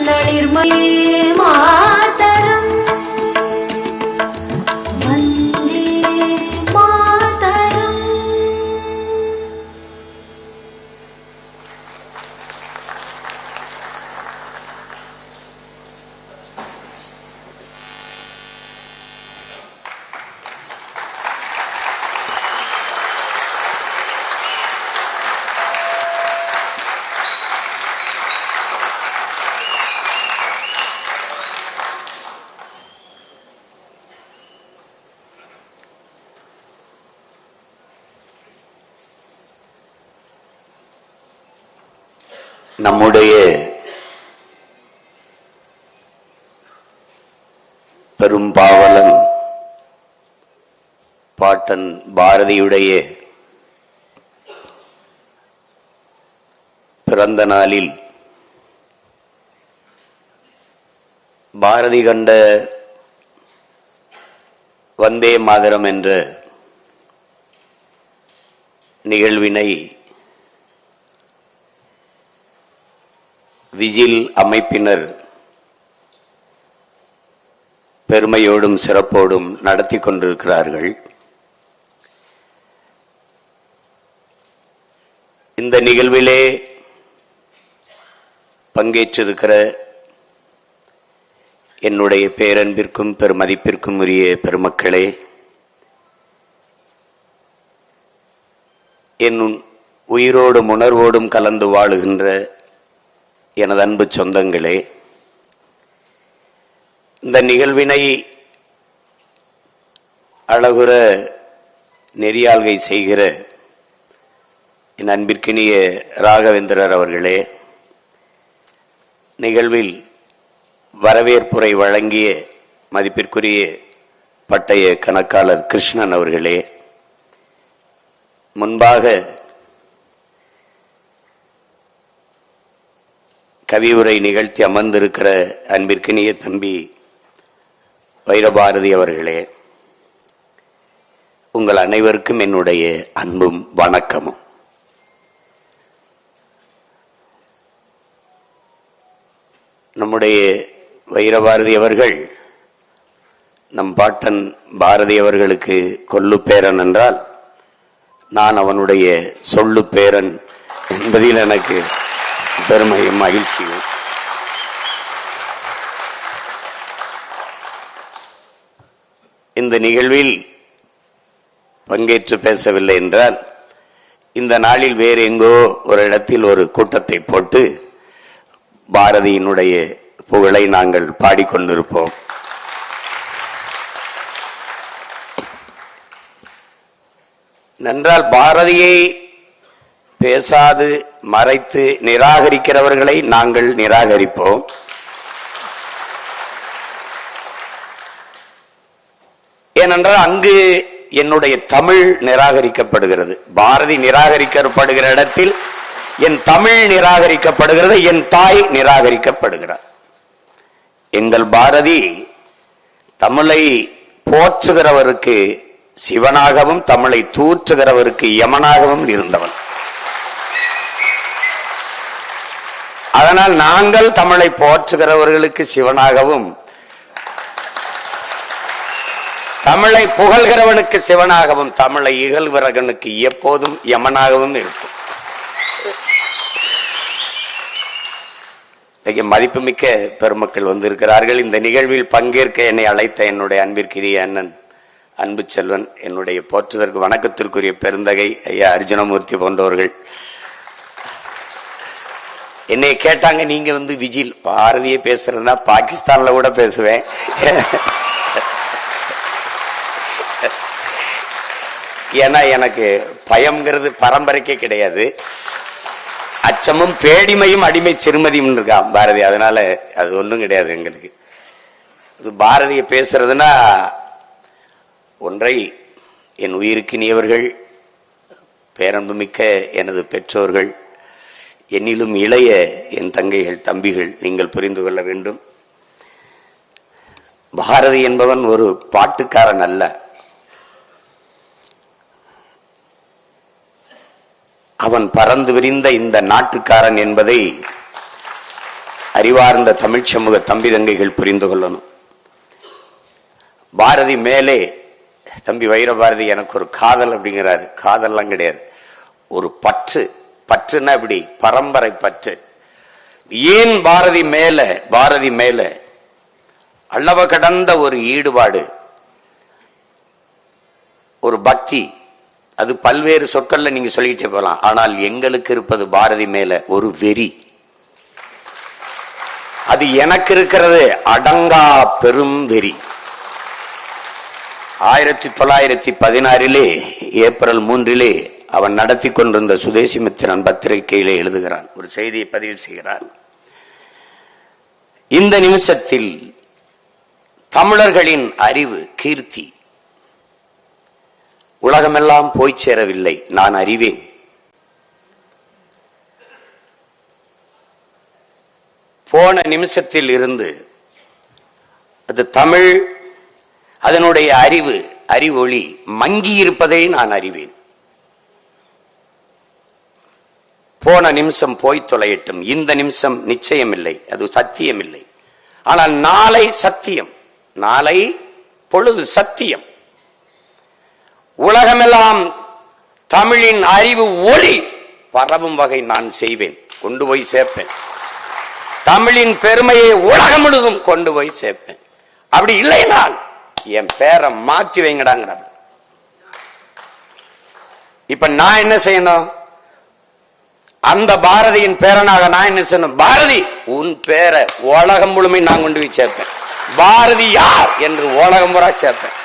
நளிர்மணி மாதரம் வந்தே மாதரம். நம்முடைய பெரும்பாவலன் பாட்டன் பாரதியுடைய பிறந்த நாளில் பாரதி கண்ட வந்தே மாதரம் என்ற நிகழ்வினை விஜில் அமைப்பினர் பெருமையோடும் சிறப்போடும் நடத்தி கொண்டிருக்கிறார்கள். இந்த நிகழ்விலே பங்கேற்றிருக்கிற என்னுடைய பேரன்பிற்கும் பெருமதிப்பிற்கும் உரிய பெருமக்களே, என் உயிரோடும் உணர்வோடும் கலந்து வாழுகின்ற எனது அன்பு சொந்தங்களே, இந்த நிகழ்வினை அழகுற நெறியாள்கை செய்கிற என் அன்பிற்கினிய ராகவேந்திரர் அவர்களே, நிகழ்வில் வரவேற்புரை வழங்கிய மதிப்பிற்குரிய பட்டய கணக்காளர் கிருஷ்ணன் அவர்களே, முன்பாக கவியுரை நிகழ்த்தி அமர்ந்திருக்கிற அன்பிற்கினிய தம்பி வைரபாரதி அவர்களே, உங்கள் அனைவருக்கும் என்னுடைய அன்பும் வணக்கமும். நம்முடைய வைரபாரதி அவர்கள் நம் பாட்டன் பாரதி அவர்களுக்கு கொல்லு பேரன் என்றால் நான் அவனுடைய சொல்லு பேரன் என்பதில் எனக்கு பெருமையும் மகிழ்ச்சியும். இந்த நிகழ்வில் பங்கேற்று பேசவில்லை என்றால் இந்த நாளில் வேறு எங்கோ ஒரு இடத்தில் ஒரு கூட்டத்தை போட்டு பாரதியினுடைய புகழை நாங்கள் பாடிக்கொண்டிருப்போம். நன்றால் பாரதியை பேசாது மறைத்து நிராகரிக்கிறவர்களை நாங்கள் நிராகரிப்போம். ஏனென்றால் அங்கு என்னுடைய தமிழ் நிராகரிக்கப்படுகிறது. பாரதி நிராகரிக்கப்படுகிற இடத்தில் என் தமிழ் நிராகரிக்கப்படுகிறது, என் தாய் நிராகரிக்கப்படுகிறார். எங்கள் பாரதி தமிழை போற்றுகிறவருக்கு சிவனாகவும் தமிழை தூற்றுகிறவருக்கு யமனாகவும் இருந்தவன். அதனால் நாங்கள் தமிழை போற்றுகிறவர்களுக்கு சிவனாகவும் தமிழை புகழ்கிறவனுக்கு சிவனாகவும் தமிழை இகழ்கிறவனுக்கு எப்போதும் யமனாகவும் இருக்கும். மதிப்புமிக்க பெருமக்கள் வந்திருக்கிறார்கள். இந்த நிகழ்வில் பங்கேற்க என்னை அழைத்த என்னுடைய அன்பிற்குரிய அண்ணன் அன்பு செல்வன், என்னுடைய போற்றுதற்கு வணக்கத்திற்குரிய பெருந்தகை ஐயா அர்ஜுனமூர்த்தி போன்றவர்கள் என்னை கேட்டாங்க, நீங்க விஜில் பாரதியை பேசுறதுனா பாகிஸ்தான்ல கூட பேசுவேன், ஏன்னா எனக்கு பயம்ங்கிறது பரம்பரைக்கே கிடையாது. அச்சமும் பேடிமையும் அடிமை சிறுமதியும் இருக்கான் பாரதி, அதனால அது ஒன்றும் கிடையாது எங்களுக்கு. பாரதியை பேசுறதுன்னா ஒன்றை என் உயிருக்கினியவர்கள், பேரன்புமிக்க எனது பெற்றோர்கள், என்னிலும் இளைய என் தங்கைகள் தம்பிகள் நீங்கள் புரிந்து கொள்ள வேண்டும். பாரதி என்பவன் ஒரு பாட்டுக்காரன் அல்ல. அவன் பறந்து விரிந்த இந்த நாட்டுக்காரன் என்பதை அறிவார்ந்த தமிழ் சமூக தம்பி தங்கைகள் புரிந்து கொள்ளணும். பாரதி மேலே தம்பி வைரபாரதி எனக்கு ஒரு காதல் அப்படிங்கிறாரு. காதல்லாம் கிடையாது, ஒரு பற்று. பற்றுன்னா இப்படி பரம்பரை பற்று. ஏன் பாரதி மேல அளவ கடந்த ஒரு ஈடுபாடு, ஒரு பக்தி. அது பல்வேறு சொற்கள்ல நீங்க சொல்லிட்டே போகலாம். ஆனால் எங்களுக்கு இருப்பது பாரதி மேல ஒரு வெறி. அது எனக்கு இருக்கிறது அடங்கா பெரும் வெறி. 1916 ஏப்ரல் 3 அவன் நடத்தி கொண்டிருந்த சுதேசி மித்திரன் பத்திரிகையிலே எழுதுகிறான், ஒரு செய்தியை பதிவு செய்கிறான். இந்த நிமிஷத்தில் தமிழர்களின் அறிவு, கீர்த்தி உலகமெல்லாம் போய் சேரவில்லை, நான் அறிவேன். போன நிமிஷத்தில் இருந்து அது தமிழ், அதனுடைய அறிவொளி மங்கி இருப்பதை நான் அறிவேன். போன நிமிஷம் போய் தொலையட்டும், இந்த நிமிஷம் நிச்சயம் இல்லை, அது சத்தியம் இல்லை. ஆனால் நாளை சத்தியம், நாளை பொழுது சத்தியம். உலகமெல்லாம் தமிழின் அறிவு ஒளி பரவும் வகை நான் செய்வேன், கொண்டு போய் சேர்ப்பேன். தமிழின் பெருமையை உலகம் முழுதும் கொண்டு போய் சேர்ப்பேன். அப்படி இல்லைன்னா என் பேரை மாத்தி வைங்கடாங்க. இப்ப நான் என்ன செய்யணும்? அந்த பாரதியின் பேரனாக நான் என்ன செய்யணும்? பாரதி உன் பேரை உலகம் முழுமை நான் கொண்டு போய் சேர்ப்பேன். பாரதி யார் என்று உலகம் முறை சேர்ப்பேன்.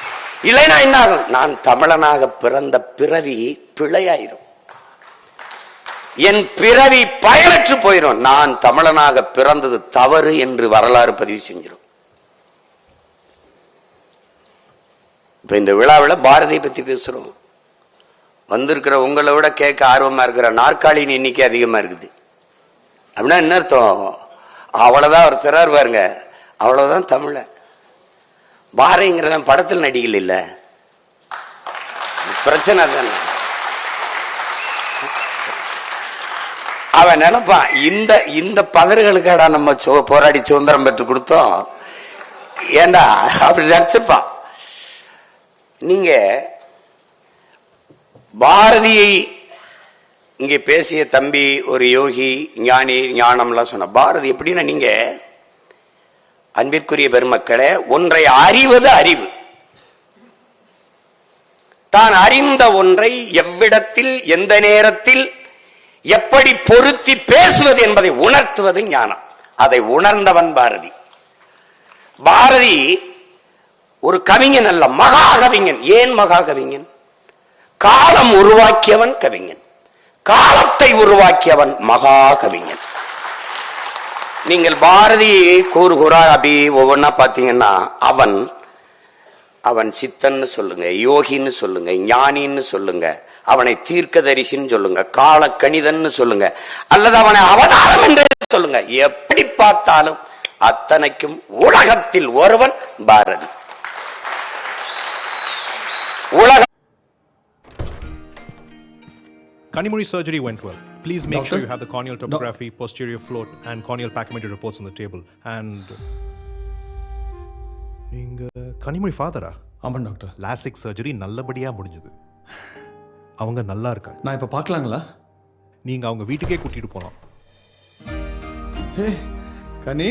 இல்லைன்னா என்ன ஆகும்? நான் தமிழனாக பிறந்த பிறவி பிழையாயிரும், என் பிறவி பயனற்று போயிடும். நான் தமிழனாக பிறந்தது தவறு என்று வரலாறு பதிவு செஞ்சிடும். இப்ப இந்த விழாவில் பாரதியை பத்தி பேசுறோம். வந்திருக்கிற உங்களை விட கேட்க ஆர்வமா இருக்கிற நாற்காலியின் எண்ணிக்கை அதிகமா இருக்குது. அப்படின்னா என்ன அர்த்தம்? அவ்வளவுதான் ஒரு திறர் பாருங்க, அவ்வளவுதான் தமிழ. பாரதிங்கிறத படத்தில் நடிகல் இல்ல, பிரச்சனை தானே. அவன் நினைப்பான், இந்த பதறுகளுக்காடா நம்ம போராடி சுதந்திரம் பெற்று கொடுத்தோம், ஏண்டா அப்படி நினைச்சிருப்பான். நீங்க பாரதியை இங்கே பேசிய தம்பி ஒரு யோகி, ஞானி, ஞானம்லாம் சொன்ன பாரதி எப்படின்னா, நீங்க அன்பிற்குரிய பெருமக்களே, ஒன்றை அறிவது அறிவு. தான் அறிந்த ஒன்றை எவ்விடத்தில் எந்த நேரத்தில் எப்படி பொருத்தி பேசுவது என்பதை உணர்த்துவது ஞானம். அதை உணர்ந்தவன் பாரதி. பாரதி ஒரு கவிஞன் அல்ல, மகா கவிஞன். ஏன் மகா கவிஞன்? காலம் உருவாக்கியவன் கவிஞன், காலத்தை உருவாக்கியவன் மகா கவிஞன். நீங்கள் பாரதியை கூறுகிறா அப்படி ஒவ்வொன்னா பாத்தீங்கன்னா, அவன் சித்தன்னு சொல்லுங்க, யோகின்னு சொல்லுங்க, ஞானின்னு சொல்லுங்க, அவனை தீர்க்கதரிசின்னு சொல்லுங்க, கால கணிதன்னு சொல்லுங்க, அல்லது அவனை அவதாரம் என்று சொல்லுங்க. எப்படி பார்த்தாலும் அத்தனைக்கும் உலகத்தில் ஒருவன் பாரதி. உலக Kanimuri surgery went well. Please make sure you have the corneal topography, posterior float, and corneal pachymetry reports on the table. And நீங்க கனிமொழி ஃபாதரா? ஆமாம் டாக்டர். லாசிக் சர்ஜரி நல்லபடியா முடிஞ்சது. அவங்க நல்லா இருக்காங்க. நான் இப்ப பார்க்கலாங்களா? நீங்க அவங்க வீட்டுக்கே கூட்டிட்டு போலாம். ஹே கனி,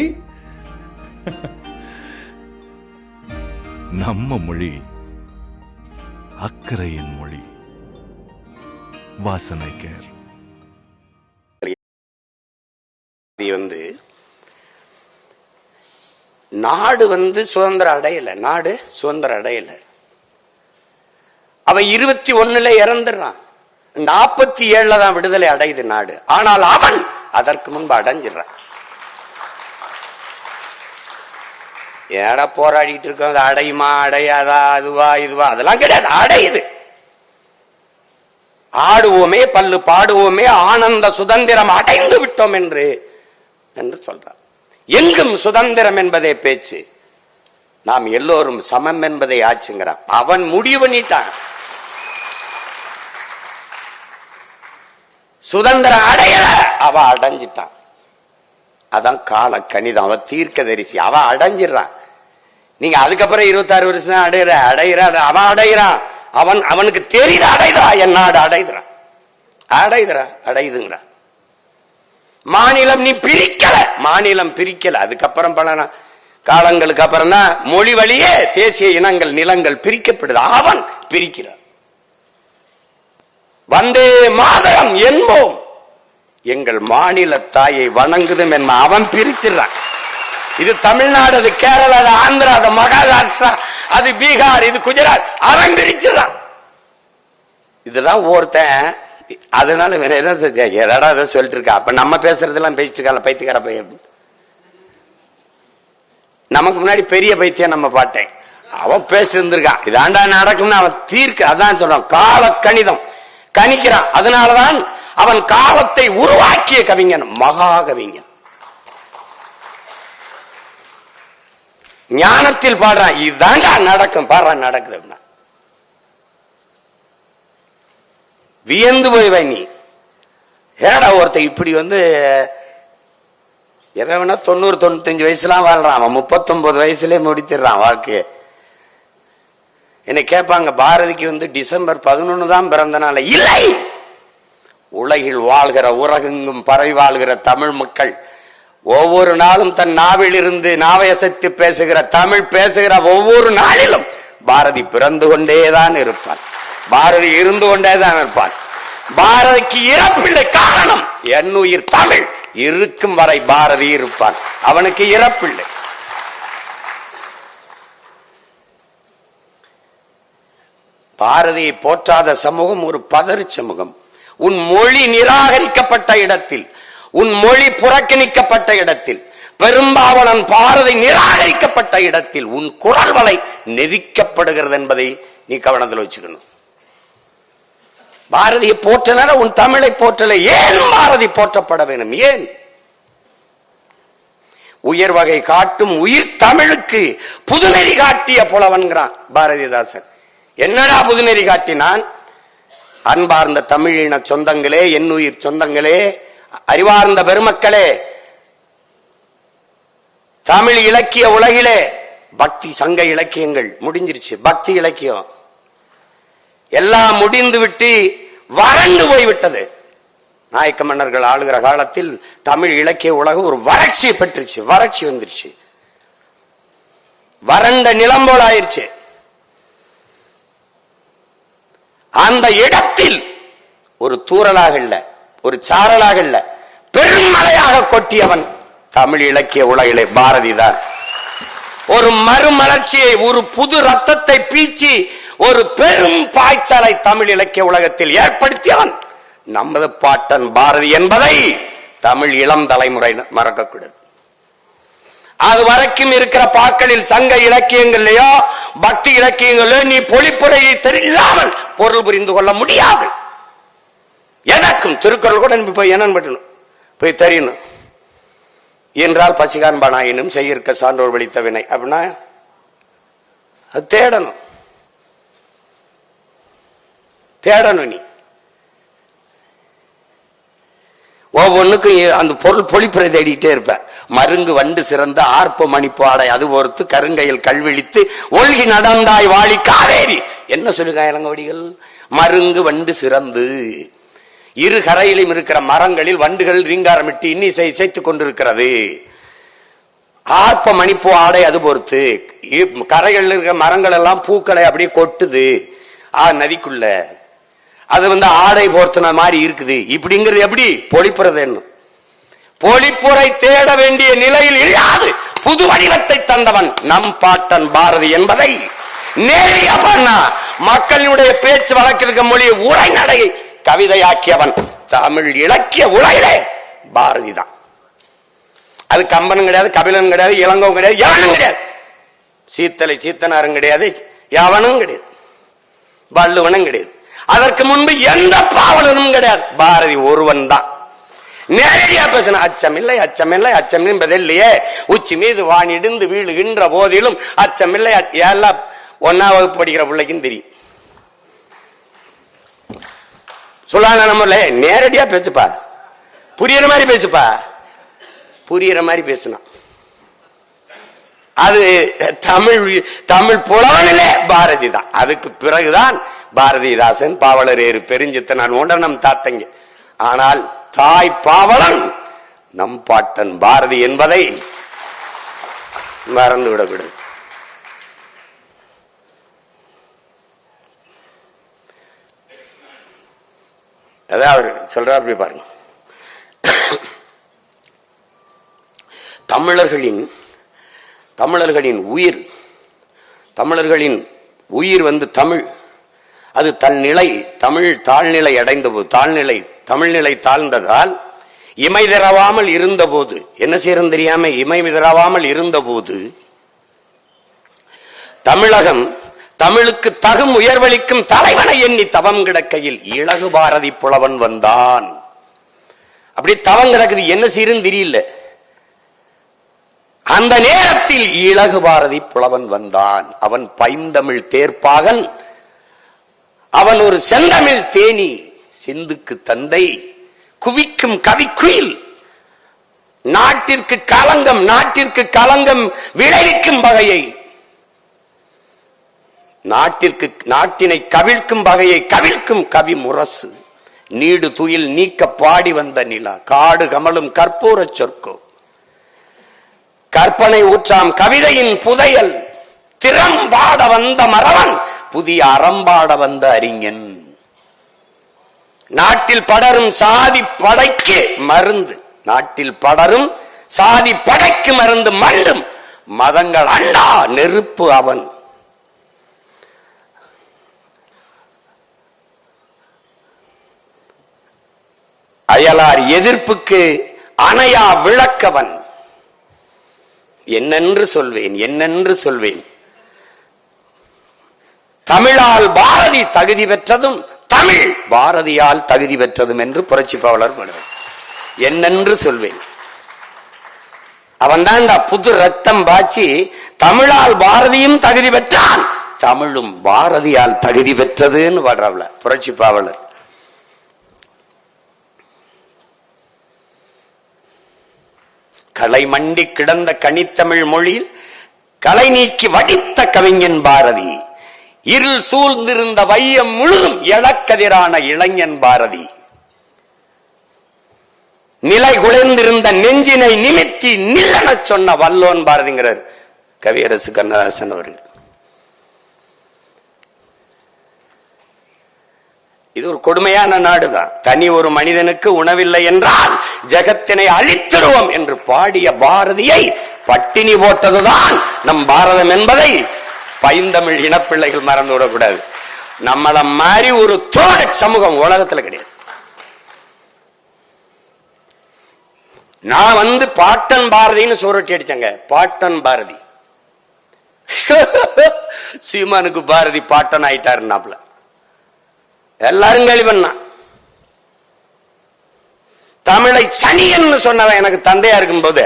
நம்ம மொழி அக்கறையின் மொழி. வாசனை கேர். நாடு சுதந்திரம் அடையல, நாடு சுதந்திரம் அடையல. அவன் 21 இறந்துடுறான், 47 தான் விடுதலை அடையுது நாடு. ஆனால் அவன் அதற்கு முன்பு அடைஞ்சிடறான். ஏடா போராடிட்டு இருக்கோம், அது அடையுமா அடையாதா, அதுவா இதுவா, அதெல்லாம் கிடையாது, அடையுது. ஆடுவோமே பல்லு பாடுவோமே ஆனந்த சுதந்திரம் அடைந்து விட்டோம் என்று சொல்றார். எங்கும் சுதந்திரம் என்பதே பேச்சு, நாம் எல்லோரும் சமம் என்பதை ஆச்சுங்கிறான். அவன் முடிவு பண்ணிட்டான், சுதந்திரம் அடையல, அவ அடைஞ்சிட்டான். அதான் கால கணிதம். அவன் தீர்க்கதரிசி, அவன் அடைஞ்சிடறான். நீங்க அதுக்கப்புறம் 26 வருஷம் தான் அடையிறான். அவன் அடைகிறான். அவனுக்கு தெரியுது அடைகிறான். என் நாடு அடைகிறான், அடையுதுங்கிறான். மாநிலம் நீ பிரிக்கல, மாநிலம் பிரிக்கல. அதுக்கப்புறம் பல காலங்களுக்கு அப்புறம் தான் மொழி வழியே தேசிய இனங்கள் நிலங்கள் பிரிக்கப்படுது. அவன் பிரிக்கிறான். வந்தே மாதரம் என்போம், எங்கள் மாநில தாயை வணங்குதும் என்ப அவன் பிரிச்சிடறான். இது தமிழ்நாடு, அது கேரளா, அது ஆந்திரா, அது மகாராஷ்டிரா, அது பீகார், இது குஜராத், அவன் பிரிச்சிடறான். இதெல்லாம் ஒருத்தன். அதனால வேற ஏதாவது சொல்லிட்டு இருக்கா. அப்ப நம்ம பேசுறதெல்லாம் பேசிட்டு இருக்காங்க பைத்தியக்கார பையன். நமக்கு முன்னாடி பெரிய பைத்தியம் நம்ம பாட்டேன். அவன் பேசிருந்திருக்கான். இதாண்டா நடக்கும்னு அவன் தீர்க்க. அதான் சொல்றான், கால கணிதம் கணிக்கிறான். அதனாலதான் அவன் காலத்தை உருவாக்கிய கவிஞன், மகா கவிஞன். ஞானத்தில் பாடுறான், இதுதாண்டா நடக்கும், பாடுறான், நடக்குது அப்படின்னா வியந்து போய் நீ ஏடா ஒருத்த இப்படி இறைவனா 90-95 வயசுலாம் வாழ்றான். அவன் 39 வயசுலயே முடித்திடுறான் வாழ்க்கைய. என்ன கேட்பாங்க, பாரதிக்கு டிசம்பர் 11 தான் பிறந்த நாள். இல்லை, உலகில் வாழ்கிற உலகெங்கும் பரவி வாழ்கிற தமிழ் மக்கள் ஒவ்வொரு நாளும் தன் நாவில் இருந்து நாவையசைத்து பேசுகிற தமிழ் பேசுகிற ஒவ்வொரு நாளிலும் பாரதி பிறந்து கொண்டேதான் இருப்பான். பாரதி இருந்து கொண்டேதான் இருப்பான். பாரதிக்கு இறப்பில்லை. காரணம், என்னுயிர் தமிழ் இருக்கும் வரை பாரதி இருப்பான். அவனுக்கு இறப்பில்லை. பாரதியை போற்றாத சமூகம் ஒரு பதறு சமூகம். உன் மொழி நிராகரிக்கப்பட்ட இடத்தில், உன் மொழி புறக்கணிக்கப்பட்ட இடத்தில், பெரும்பாவனன் பாரதி நிராகரிக்கப்பட்ட இடத்தில் உன் குரல் வலை நெரிக்கப்படுகிறது என்பதை நீ கவனத்தில் வச்சுக்கணும். பாரதியை போற்றல, உன் தமிழை போற்றல. ஏன் பாரதி போற்றப்பட வேண்டும்? ஏன்? உயர் வகை காட்டும் உயிர் தமிழுக்கு புதுநெறி காட்டிய புலவன்கிறான் பாரதிதாசன். என்னடா புதுநெறி காட்டினான்? அன்பார்ந்த தமிழின சொந்தங்களே, என்னுயிர் சொந்தங்களே, அறிவார்ந்த பெருமக்களே, தமிழ் இலக்கிய உலகிலே பக்தி சங்க இலக்கியங்கள் முடிஞ்சிருச்சு. பக்தி இலக்கியம் எல்லாம் முடிந்து விட்டு வறண்டு போய்விட்டது. நாயக்க மன்னர்கள் ஆளுகிற காலத்தில் தமிழ் இலக்கிய உலகம் ஒரு வறட்சியை பெற்றுச்சு. வறட்சி வந்துருச்சு, வறண்ட நிலம் போல ஆயிருச்சு. அந்த இடத்தில் ஒரு தூறலாக இல்ல, ஒரு சாரலாக இல்ல, பெருமழையாக கொட்டியவன் தமிழ் இலக்கிய உலகிலே பாரதிதான். ஒரு மறுமலர்ச்சியை, ஒரு புது ரத்தத்தை பீச்சி ஒரு பெரும் பாய்ச்சலை தமிழ் இலக்கிய உலகத்தில் ஏற்படுத்தியவன் நமது பாட்டன் பாரதி என்பதை தமிழ் இளம் தலைமுறை மறக்கக்கூடாது. அது வரைக்கும் இருக்கிற பாக்களில் சங்க இலக்கியங்களையோ பக்தி இலக்கியங்களோ நீ பொழிப்புரையை தெரியாமல் பொருள் புரிந்து கொள்ள முடியாது. எனக்கும் திருக்குறள் கூட போய் என்னன்னு போய் தெரியணும் என்றால் பசிகான்பானாயினும் செய்யிருக்க சான்றோர் வலித்த வினை அப்படின்னா அது தேடணும். நீ ஒவ்வொன்னுக்கும் அந்த பொருள் பொழிப்புரை தேடிட்டே இருப்ப. மருங்கு வண்டு சிறந்த ஆர்ப்ப மணிப்பு ஆடை அது பொறுத்து கருங்கையில் கல்விழித்து ஒல்கி நடந்தாய் வாழி காவேரி. என்ன சொல்லுங்க இளங்கோடிகள்? மருங்கு வண்டு சிறந்து, இரு கரையிலும் இருக்கிற மரங்களில் வண்டுகள் ரீங்காரமிட்டு இன்னிசை இசைத்துக் கொண்டிருக்கிறது. ஆர்ப்ப மணிப்பு ஆடை அது பொறுத்து கரைகள் இருக்கிற மரங்கள் எல்லாம் பூக்களை அப்படியே கொட்டுது நதிக்குள்ள. அது ஆடை போர்த்தின மாதிரி இருக்குது. இப்படிங்கிறது எப்படி பொழிப்புறது? என்ன பொழிப்புரை தேட வேண்டிய நிலையில் இல்லாது புது வடிவத்தை தந்தவன் நம் பாட்டன் பாரதி என்பதை நேரிய பண்ணா மக்களுடைய பேச்சு வழக்கிற்கு மொழியை உரைநடையை கவிதையாக்கியவன் தமிழ் இலக்கிய உலகிலே பாரதி தான். அது கம்பனும் கிடையாது, கபிலனும் கிடையாது, இளங்கோவும் கிடையாது, எவனும் கிடையாது. சீத்தலை சீத்தனாரும் கிடையாது, எவனும் கிடையாது, வள்ளுவனும் கிடையாது. அதற்கு முன்பு எந்த பாவலனும் கிடையாது. பாரதி ஒருவன் தான் நேரடியா பேசின. அச்சமில்லை அச்சமில்லை அச்சம் என்பதில்லையே, உச்சி மீது வானிடிந்து வீழுகின்ற போதிலும் அச்சமில்லை. எல்லாம் 1ஆம் வகுப்பு படிக்கிற பிள்ளைக்கும் தெரியும். சொல்லாத நம்மள நேரடியா பேசுப்பா, புரியுற மாதிரி பேசுப்பா. புரியுற மாதிரி பேசினான். அது தமிழ் புலவனிலே பாரதி தான். அதுக்கு பிறகுதான் பாரதிதாசன், பாவலரேறு பெருஞ்சித்தன் போன்ற நம் தாத்தங்க. ஆனால் தாய் பாவலன் நம் பாட்டன் பாரதி என்பதை மறந்து விடக்கூடாது. அதான் அவர் சொல்றார், அப்படி பாருங்க. தமிழர்களின் உயிர் வந்து தமிழ். அது தன் நிலை தமிழ் தாழ்நிலை அடைந்த போது, தமிழ்நிலை தாழ்ந்ததால் இமை திறவாமல் இருந்த போது, என்ன செய்யறது தெரியாம இமை திறவாமல் இருந்த போது, தமிழகம் தமிழுக்கு தகும் உயர்வளிக்கும் தலைவனை எண்ணி தவம் கிடக்கையில் இலகு பாரதி புலவன் வந்தான். அப்படி தவம் கிடக்குது, என்ன செய்யறன்னு தெரியல. அந்த நேரத்தில் இலகு பாரதி புலவன் வந்தான். அவன் பைந்தமிழ் தேர்ப்பாகன், அவன் ஒரு செந்தமிழ் தேனி, சிந்துக்கு தந்தை, குவிக்கும் கவிக்குயில், நாட்டிற்கு களங்கம் விளைவிக்கும் வகையை, நாட்டினை கவிழ்க்கும் வகையை கவிழ்க்கும் கவி முரசு, நீடு துயில் நீக்க பாடி வந்த நிலா, காடு கமலும் கற்பூர சொற்கோ, கற்பனை ஊற்றாம் கவிதையின் புதையல், திறம்பாட வந்த மறவன், புதிய அறம்பாட வந்த அறிஞன், நாட்டில் படரும் சாதி படைக்கு மருந்து, மண்டும் மதங்கள் அண்டா நெருப்பு அவன். அயலார் எதிர்ப்புக்கு அணையா விளக்கவன். என்னென்று சொல்வேன். தமிழால் பாரதி தகுதி பெற்றதும், தமிழ் பாரதியால் தகுதி பெற்றதும் என்று புரட்சி பாவலர் பாடுவார். என்னென்று சொல்வேன். அவன் தான் புது ரத்தம் பாய்ச்சி தமிழால் பாரதியும் தகுதி பெற்றான், தமிழும் பாரதியால் தகுதி பெற்றதுன்னு பாடுறாப்ல புரட்சி பாவலர். களை மண்டி கிடந்த கனித்தமிழ் மொழியில் களை நீக்கி வடித்த கவிஞன் பாரதி, இருள் சூழ்ந்திருந்த வையம் முழுதும் எழக்கதிரான இளைஞன் பாரதி, நிலை குலைந்திருந்த நெஞ்சினை நிமித்தி நில்லன சொன்ன வல்லோன் பாரதிங்கிறார் கவியரசு கண்ணதாசன் அவர்கள். இது ஒரு கொடுமையான நாடுதான். தனி ஒரு மனிதனுக்கு உணவில்லை என்றால் ஜகத்தினை அழித்திடுவோம் என்று பாடிய பாரதியை பட்டினி போட்டதுதான் நம் பாரதம் என்பதை பைந்தமிழ் இனப்பிள்ளைகள் மறந்து விடக்கூடாது. நம்மள மாதிரி ஒரு தோழ சமூகம் உலகத்துல கிடையாது. நான் பாட்டன் பாரதின்னு சோரட்டி அடிச்சங்க. பாட்டன் பாரதி சீமானுக்கு பாரதி பாட்டன் ஆயிட்டாருன்னாப்ல எல்லாரும் கேள்வி பண்ணா. தமிழை சனியன்னு சொன்னவன் எனக்கு தந்தையா இருக்கும் போது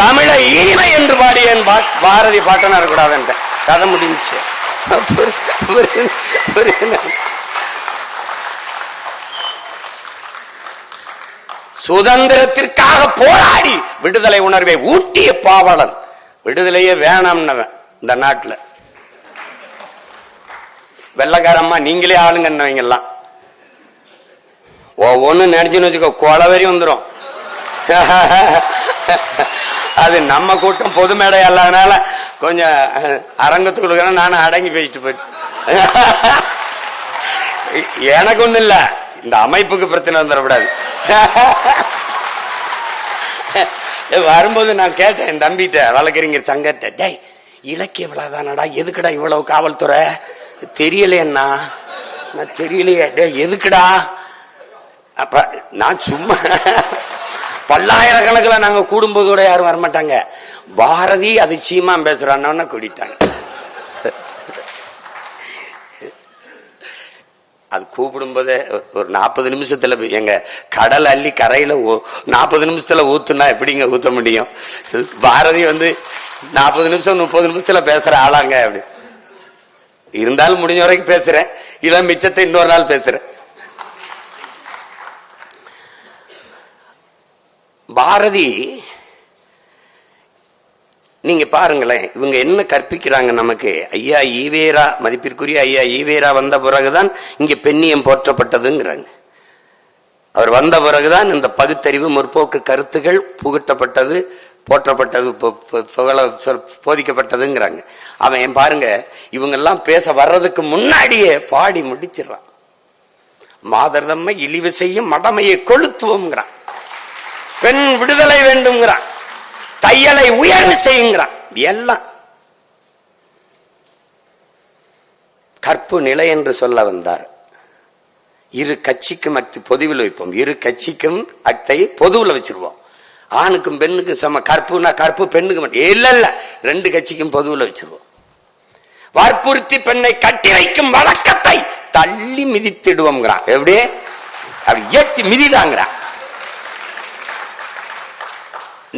தமிழை இனிமை என்று பாடியேன் பாரதி பாட்டனா இருக்கக்கூடாது கதை முடிஞ்சு. சுதந்திரத்திற்காக போராடி விடுதலை உணர்வை ஊட்டிய பாவலன். விடுதலையே வேணாம்னவன் இந்த நாட்டுல. வெள்ளக்காரம்மா நீங்களே ஆளுங்கன்னவங்கெல்லாம் ஒவ்வொன்னு நினைச்சுன்னு வச்சுக்கோ, கொலவெறி வந்துடும். அது நம்ம கூட்டம் பொது மேடை அல்லாதனால கொஞ்சம் அரங்கத்துக்குள்ள நானும் அடங்கி போயிட்டு போயிட்டு எனக்கு ஒண்ணு இல்ல, இந்த அமைப்புக்கு பிரச்சனை வந்துடக்கூடாது. வரும்போது நான் கேட்டேன் என் தம்பிட்ட வழக்கறிஞர் சங்கத்தை, டேய் இலக்கிய விழாதானடா, எதுக்குடா இவ்வளவு காவல்துறை? தெரியலையண்ணா. நான் தெரியலையே. டே எதுக்குடா? அப்ப நான் சும்மா பல்லாயிரக்கணக்கில் நாங்க கூடும்போது கூட யாரும் வரமாட்டாங்க. பாரதி அது சீமா பேசுறான்னு கூட்டிட்டாங்க. அது கூப்பிடும் போதே ஒரு 40 நிமிஷத்துல எங்க கடல் அள்ளி கரையில 40 நிமிஷத்துல ஊத்துனா எப்படிங்க ஊத்த முடியும்? பாரதி 40 நிமிஷம் 30 நிமிஷத்துல பேசுற ஆளாங்க. அப்படி இருந்தாலும் முடிஞ்ச வரைக்கும் பேசுறேன், இல்ல மிச்சத்தை இன்னொரு நாள் பேசுறேன். பாரதி நீங்க பாருங்களேன், இவங்க என்ன கற்பிக்கிறாங்க நமக்கு. ஐயா ஈவேரா, மதிப்பிற்குரிய ஐயா ஈவேரா வந்த பிறகுதான் இங்க பெண்ணியம் போற்றப்பட்டதுங்கிறாங்க. அவர் வந்த பிறகுதான் இந்த பகுத்தறிவு முற்போக்கு கருத்துகள் புகட்டப்பட்டது, போற்றப்பட்டது, போதிக்கப்பட்டதுங்கிறாங்க. அவன் பாருங்க, இவங்க எல்லாம் பேச வர்றதுக்கு முன்னாடியே பாடி முடிச்சிடறான். மாதர்தம்மை இழிவு செய்யும் மடமையை கொளுத்துவோம்ங்கிறான், பெண் விடுதலை வேண்டும்ங்கிறான், தையலை உயர்வு செய்யுங்கிறான். எல்லாம் கற்பு நிலை என்று சொல்ல வந்தார். இரு கட்சிக்கும் அக்தி பொதுவில் வைப்போம், இரு கட்சிக்கும் அக்தை பொதுவில் வச்சிருவோம். ஆணுக்கும் பெண்ணுக்கும் சம. கற்புனா கற்பு, பெண்ணுக்கு மட்டும் இல்ல, ரெண்டு கட்சிக்கும் பொதுவில் வச்சிருவோம். வற்புறுத்தி பெண்ணை கட்டி வைக்கும் வழக்கத்தை தள்ளி மிதித்திடுவோம்ங்கிறான். எப்படி அப்படி ஏற்றி மிதிடாங்கிறான்.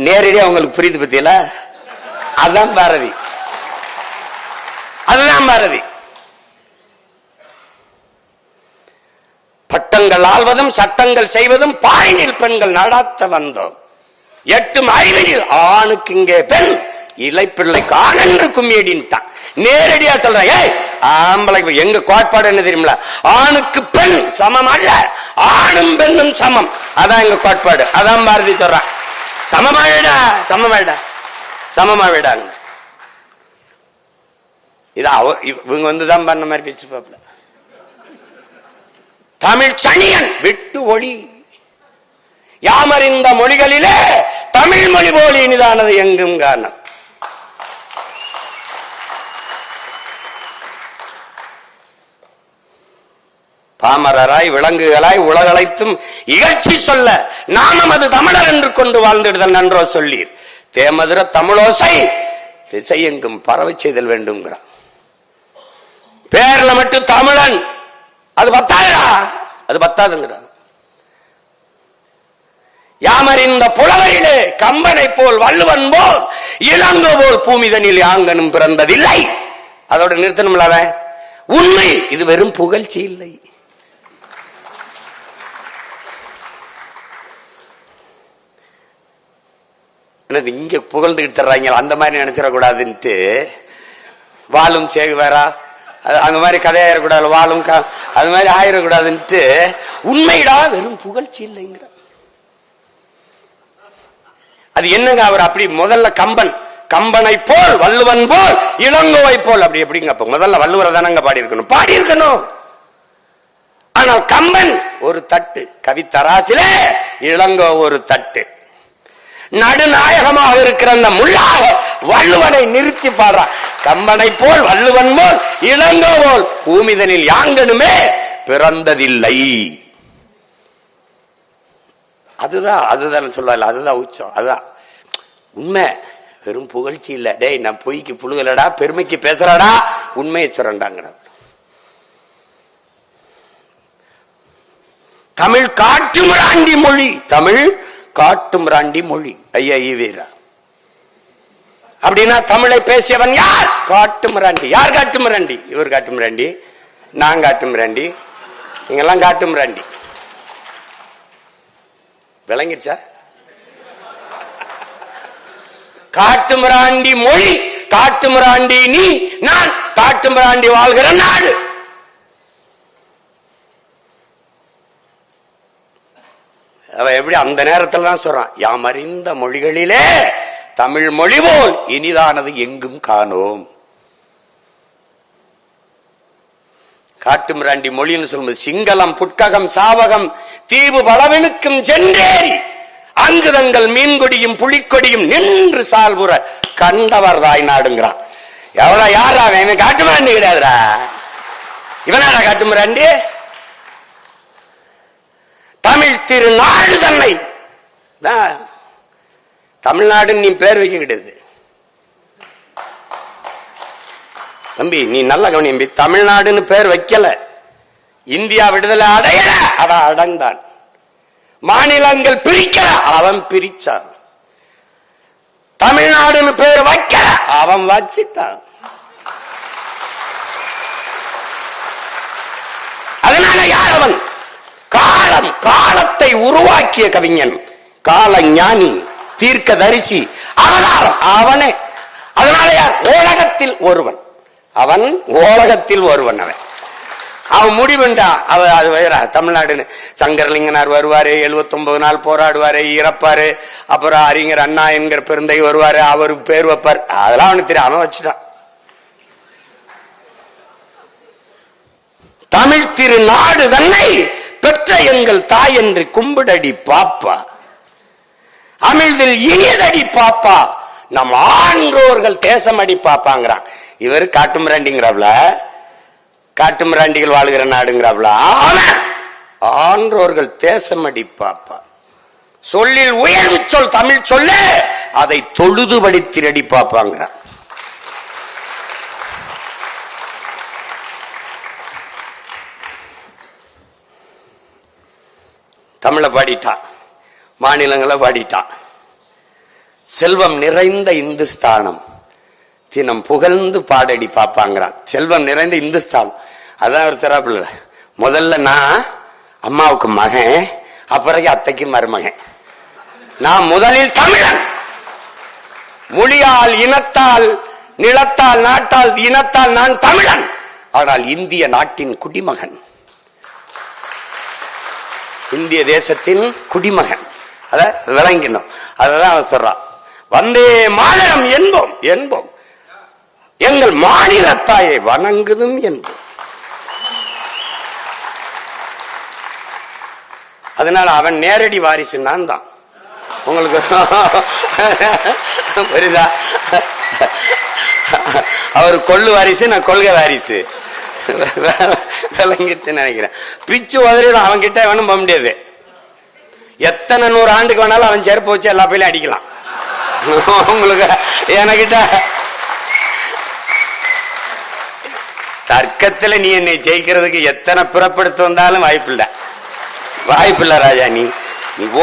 நேரடியா அவங்களுக்கு புரியுது பத்தியில. அதுதான் பாரதி, அதுதான் பாரதி. பட்டங்கள் ஆள்வதும் சட்டங்கள் செய்வதும் பாயினில் பெண்கள் நடத்த வந்தோம். எட்டும் அறிவினில் ஆணுக்கு இங்கே பெண், இலைப்பிள்ளைக்கு ஆண் என்று கும்மியடின்ட்டான். நேரடியா சொல்றேன், ஆம்பளைக்கு எங்க கோட்பாடு என்ன தெரியுமில, ஆணுக்கு பெண் சமம் அல்ல, ஆணும் பெண்ணும் சமம். அதான் எங்க கோட்பாடு. அதான் பாரதி சொல்றான். சமமாவிடா, சமமாவிடா, சமமாவிடாங்க. இது இவங்க வந்துதான் பண்ண மாதிரி பேச்சு பாப்பல. தமிழ் சனியன் விட்டு ஒளி யாமறிந்த மொழிகளிலே தமிழ் மொழி போல் இனிதானது எங்கும் காரணம். பாமரராய் விலங்குகளாய் உலகளைத்தும் இகழ்ச்சி சொல்ல நானும் அது தமிழர் என்று கொண்டு வாழ்ந்திடுதல் நன்றோ சொல்லீர். தேமதுர தமிழோசை திசை எங்கும் பரவை செய்தல் வேண்டும்ங்கிறான். பேர்ல மட்டும் தமிழன், அது பத்தாதா, அது பத்தாதுங்கிறான். யாமறிந்த புலவரிலே கம்பனை போல் வள்ளுவன் போல் இளங்கோ போல் பூமிதனில் யாங்கனும் பிறந்ததில்லை. அதோட நிறுத்தணும்ல. உண்மை இது வெறும் புகழ்ச்சி இல்லை. இங்க புகழ்ந்துகிட்டு தர்றாங்க, அந்த மாதிரி நினைச்சிடக்கூடாதுன்ட்டு. வாழும் சேகுவாரா அந்த மாதிரி கதையாயிடக்கூடாது, வாழும் அது மாதிரி ஆயிடக்கூடாதுன்ட்டு உண்மைடா வெறும் புகழ்ச்சி இல்லைங்கிற. அது என்னங்க, அவர் அப்படி முதல்ல கம்பனை போல் வள்ளுவன் போல் இளங்கோவை போல் அப்படி எப்படிங்க. அப்ப முதல்ல வள்ளுவரை தானங்க பாடி இருக்கணும். ஆனால் கம்பன் ஒரு தட்டு, கவித்தராசிலே இளங்கோ ஒரு தட்டு. நடுநாயகமாக இருக்கிற அந்த முள்ளாக வள்ளுவனை நிறுத்தி பாடுறான். கம்பனை போல் வள்ளுவன் போல் இளங்கோ போல் பூமிதனில் யாங்கனுமே பிறந்ததில்லை. அதுதான் சொல்லல, அதுதான் உச்சம், அதுதான் உண்மை. வெறும் புகழ்ச்சி இல்ல. டேய் நான் பொய்க்கு புழுகலடா, பெருமைக்கு பேசுறடா, உண்மையை சொல்றண்டாங்க. தமிழ் காட்டுமிராண்டி மொழி, தமிழ் காட்டுமிராண்டி மொழி ஐயா ஈவேரா. அப்படின்னா தமிழை பேசியவன் யார்? காட்டுமிராண்டி. யார் காட்டுமிராண்டி? இவர் காட்டுமிராண்டி, நான் காட்டுமிராண்டி, நீங்கெல்லாம் காட்டுமிராண்டி. விளங்கிருச்சா? காட்டுமிராண்டி மொழி, காட்டுமிராண்டி நீ, நான் காட்டுமிராண்டி வாழ்கிற நாடு. அவ எப்படி அந்த நேரத்தில் தான் சொல்றான், யாம் அறிந்த மொழிகளிலே தமிழ் மொழி போல் இனிதானது எங்கும் காணோம். காட்டுமிராண்டி மொழின்னு சொல்லும்போது சிங்களம் புட்ககம் சாவகம் தீவு பலவனுக்கும் சென்றேறி அங்குதங்கள் மீன்கொடியும் புலிக்கொடியும் நின்று சால்புற கண்டவர் தாய் நாடுங்கிறான். எவ்வளவு யாரா அவன்? காட்டுமிராண்டி கிடையாதுரா, இவனாரா காட்டுமிராண்டி? தமிழ் திருநாடு தன்னை தமிழ்நாடுன்னு நீ பேர் வைக்க கிடையாது தம்பி. நீ நல்ல கவனி, தமிழ்நாடுன்னு பேர் வைக்கல. இந்தியா விடுதலை அடையல, அவன் அடைந்தான். மாநிலங்கள் பிரிக்கல, அவன் பிரிச்சான். தமிழ்நாடுன்னு பேர் வைக்கல, அவன் வச்சிட்டான். அதனால யார் அவன்? காலத்தை உருவாக்கிய கவிஞன் கால ஞானி, தீர்க்க தரிசி, அவதாரம் அவனே. அதனால யார்? உலகத்தில் ஒருவன். அவன் உலகத்தில் ஒருவன். அவன் முடிவுண்டா. அது வேற தமிழ்நாடுன்னு சங்கரலிங்கனார் வருவாரு, 79 நாள் போராடுவாரு, இறப்பாரு. அப்புறம் அறிஞர் அண்ணா என்கிற பெருந்தை வருவாரு, அவரு பேர் வைப்பார். அதெல்லாம் அவனுக்கு தெரியும், அவன் வச்சுட்டான். தமிழ் திருநாடு தன்னை பெற்ற எங்கள் தாய் என்று கும்பிடடி பாப்பா, அமிழ்தில் இனியதடி பாப்பா, நம் ஆன்றோர்கள் தேசமடி பாப்பாங்கிறான். இவர் காட்டுமிராண்டிங்கிறாப்ல, காட்டுமிராண்டிகள் வாழ்கிற நாடுங்கிறாப்ல. ஆன்றோர்கள் தேசமடி பாப்பா, சொல்லில் உயர்வு சொல் தமிழ் சொல்ல, அதை தொழுது படித்திரடி பாப்பாங்கிறான். தமிழை பாடிட்டான், மாநிலங்களை பாடிட்டான். செல்வம் நிறைந்த இந்துஸ்தானம் தினம் புகழ்ந்து பாடடி பாப்பாங்கிறான். செல்வம் நிறைந்த இந்துஸ்தானம். அதான் ஒரு தரப்புல, முதல்ல நான் அம்மாவுக்கு மகன், அப்புறம் அத்தைக்கு மருமகன். நான் முதலில் தமிழன். மொழியால், இனத்தால், நிலத்தால், நாட்டால், இனத்தால் நான் தமிழன். ஆனால் இந்திய நாட்டின் குடிமகன், இந்திய தேசத்தின் குடிமகன். அத விளங்கினோம். அததான் அவன் சொல்றான். வந்தே மாநிலம் என்போம் என்போம், எங்கள் மாநிலத்தாயை வணங்குதும் என்போம். அதனால அவன் நேரடி வாரிசு நான் தான். உங்களுக்கு புரியுதா? அவர் கொள்ளு வாரிசு, நான் கொள்கை வாரிசு. விளங்கிட்டு நினைக்கிறேன். பிச்சு உதறிடும். அவன் கிட்ட வேணும் போக முடியாது. எத்தனை 100 ஆண்டுக்கு வேணாலும் அவன் செருப்பு வச்சு எல்லா பயிலும் அடிக்கலாம். உங்களுக்கு என்கிட்ட தர்க்கத்துல நீ என்னை ஜெயிக்கிறதுக்கு எத்தனை பிறப்படுத்த வந்தாலும் வாய்ப்பில்லை, வாய்ப்பில்லை ராஜா. நீ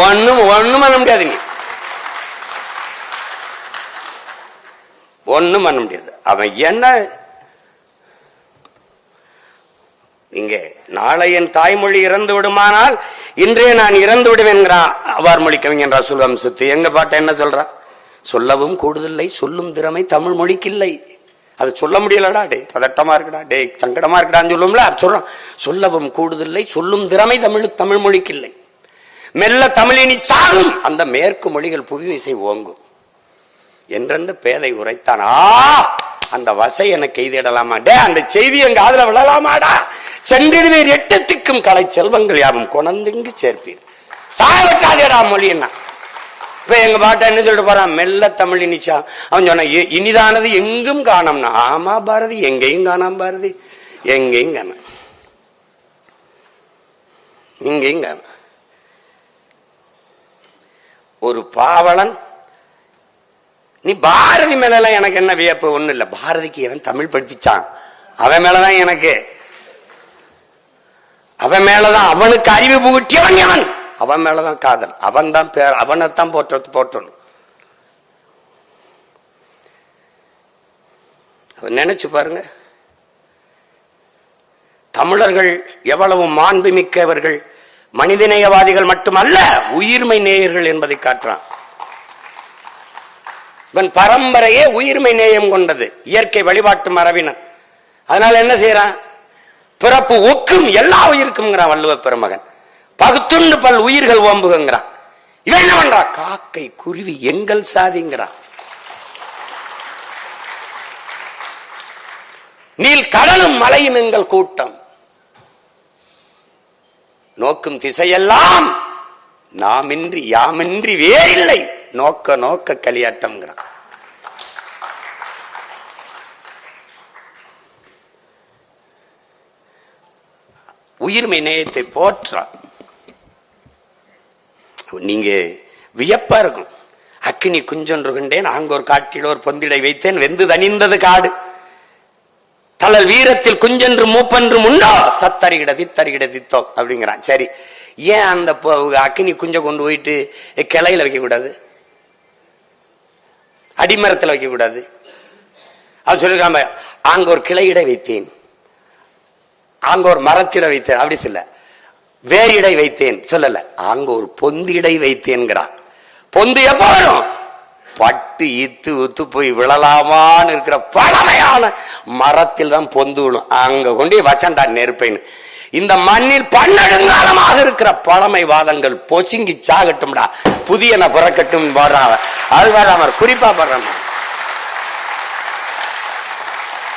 ஒண்ணும் பண்ண முடியாது. நீ ஒண்ணும் பண்ண முடியாது. அவன் என்ன இங்க நாளை என் தாய்மொழி இறந்து விடுமானால் இன்றே நான் இறந்து விடுவேன்கிறான் அவ்வாறு மொழி கவிஞன் ரசூல் வம்சத்து. எங்க பாட்ட என்ன சொல்றா? சொல்லவும் கூடுதில்லை சொல்லும் திறமை தமிழ் மொழிக்கு இல்லை. அது சொல்ல முடியலடா, டே பதட்டமா இருக்குடா, டே சங்கடமா இருக்குடான்னு சொல்லும்ல, சொல்றான். சொல்லவும் கூடுதில்லை சொல்லும் திறமை தமிழ் மொழிக்கு இல்லை. மெல்ல தமிழினி சாகும் அந்த மேற்கு மொழிகள் புவிமிசை ஓங்கும் என்றெந்த பேதை உரைத்தான். அந்த வசை எனக்கு எய்திடலாமா? டே அந்த செய்தி எங்க காதுல விழலாமாடா? சென்றிடுவீர் எட்டத்துக்கும் கலை செல்வங்கள் யாவும் கொணந்திங்கு சேர்ப்பீர். சாயவற்றாதேடா மொழி என்ன. இப்ப எங்க பாட்டா என்ன சொல்லிட்டு போறான்? மெல்ல தமிழ் இனிச்சா. அவன் சொன்ன இனிதானது எங்கும் காணோம்னா. ஆமா பாரதி, எங்கேயும் காணாம பாரதி, எங்கேயும் காண, இங்கேயும் காண. ஒரு பாவலன். நீ பாரதி மேல எனக்கு என்ன வியப்பு? ஒண்ணு இல்ல. பாரதிக்கு எவன் தமிழ் படிப்பிச்சான்? அவன் மேலதான் எனக்கு, அவன் மேலதான் அவனுக்கு அறிவு புகுட்டியவன் எவன், அவன் மேலதான் காதல். அவன் தான் பேர், அவனைத்தான் போற்றணும். நினைச்சு பாருங்க, தமிழர்கள் எவ்வளவு மாண்பு மிக்கவர்கள், மனிதநேயவாதிகள் மட்டுமல்ல உயிர்மை நேயர்கள் என்பதை காட்டுறான். இவன் பரம்பரையே உயிர்மை நேயம் கொண்டது, இயற்கை வழிபாட்டு மரபினர். அதனால என்ன செய்யறான்? பிறப்பு ஒக்கும் எல்லா உயிருக்கும் வள்ளுவ பெருமகன். பகுத்துண்டு பல் உயிர்கள் ஓம்புகிறான். இவன் என்ன பண்றா? காக்கை குருவி எங்கள் சாதிங்கிறான். நீல் கடலும் மலையும் எங்கள் கூட்டம், நோக்கும் திசையெல்லாம் நாமின்றி யாமின்றி வேறில்லை, நோக்க நோக்க களியாட்டம். உயிர்மை நேயத்தை போற்றான். நீங்க வியப்பா இருக்கும். அக்கினி குஞ்சொன்று கொண்டேன், ஆங்கோர் காட்டில் ஒரு பொந்திடை வைத்தேன், வெந்து தனிந்தது காடு, தளல் வீரத்தில் குஞ்சென்று மூப்பென்று உண்டோ, தத்தறிகிட தித்தறிகிட தித்தோம் அப்படிங்கிறான். சரி, ஏன் அந்த அக்கினி குஞ்ச கொண்டு போயிட்டு கிளையில வைக்க கூடாது, அடிமரத்தில் வைக்க கூடாது? அது சொல்லிருக்காம அங்க ஒரு கிளையிட வைத்தேன், அங்க ஒரு மரத்திட வைத்தேன், அப்படி சொல்ல. வேறிடை வைத்தேன் சொல்லல, அங்க ஒரு பொந்திடை வைத்தேன்கிறான். பொந்து எப்ப வரும்? பட்டு இத்து ஒத்து போய் விழலாமான்னு இருக்கிற பழமையான மரத்தில் தான் பொந்து விழும். அங்க கொண்டு வச்சண்டா நெருப்பைன்னு. இந்த மண்ணில் பன்னெடுங்காலமாக இருக்கிற பழமை வாதங்கள் பொச்சுங்கி சாகட்டும்டா, புதியன பிறக்கட்டும் வர்றாங்க. அது வராம குறிப்பா வர்றாம.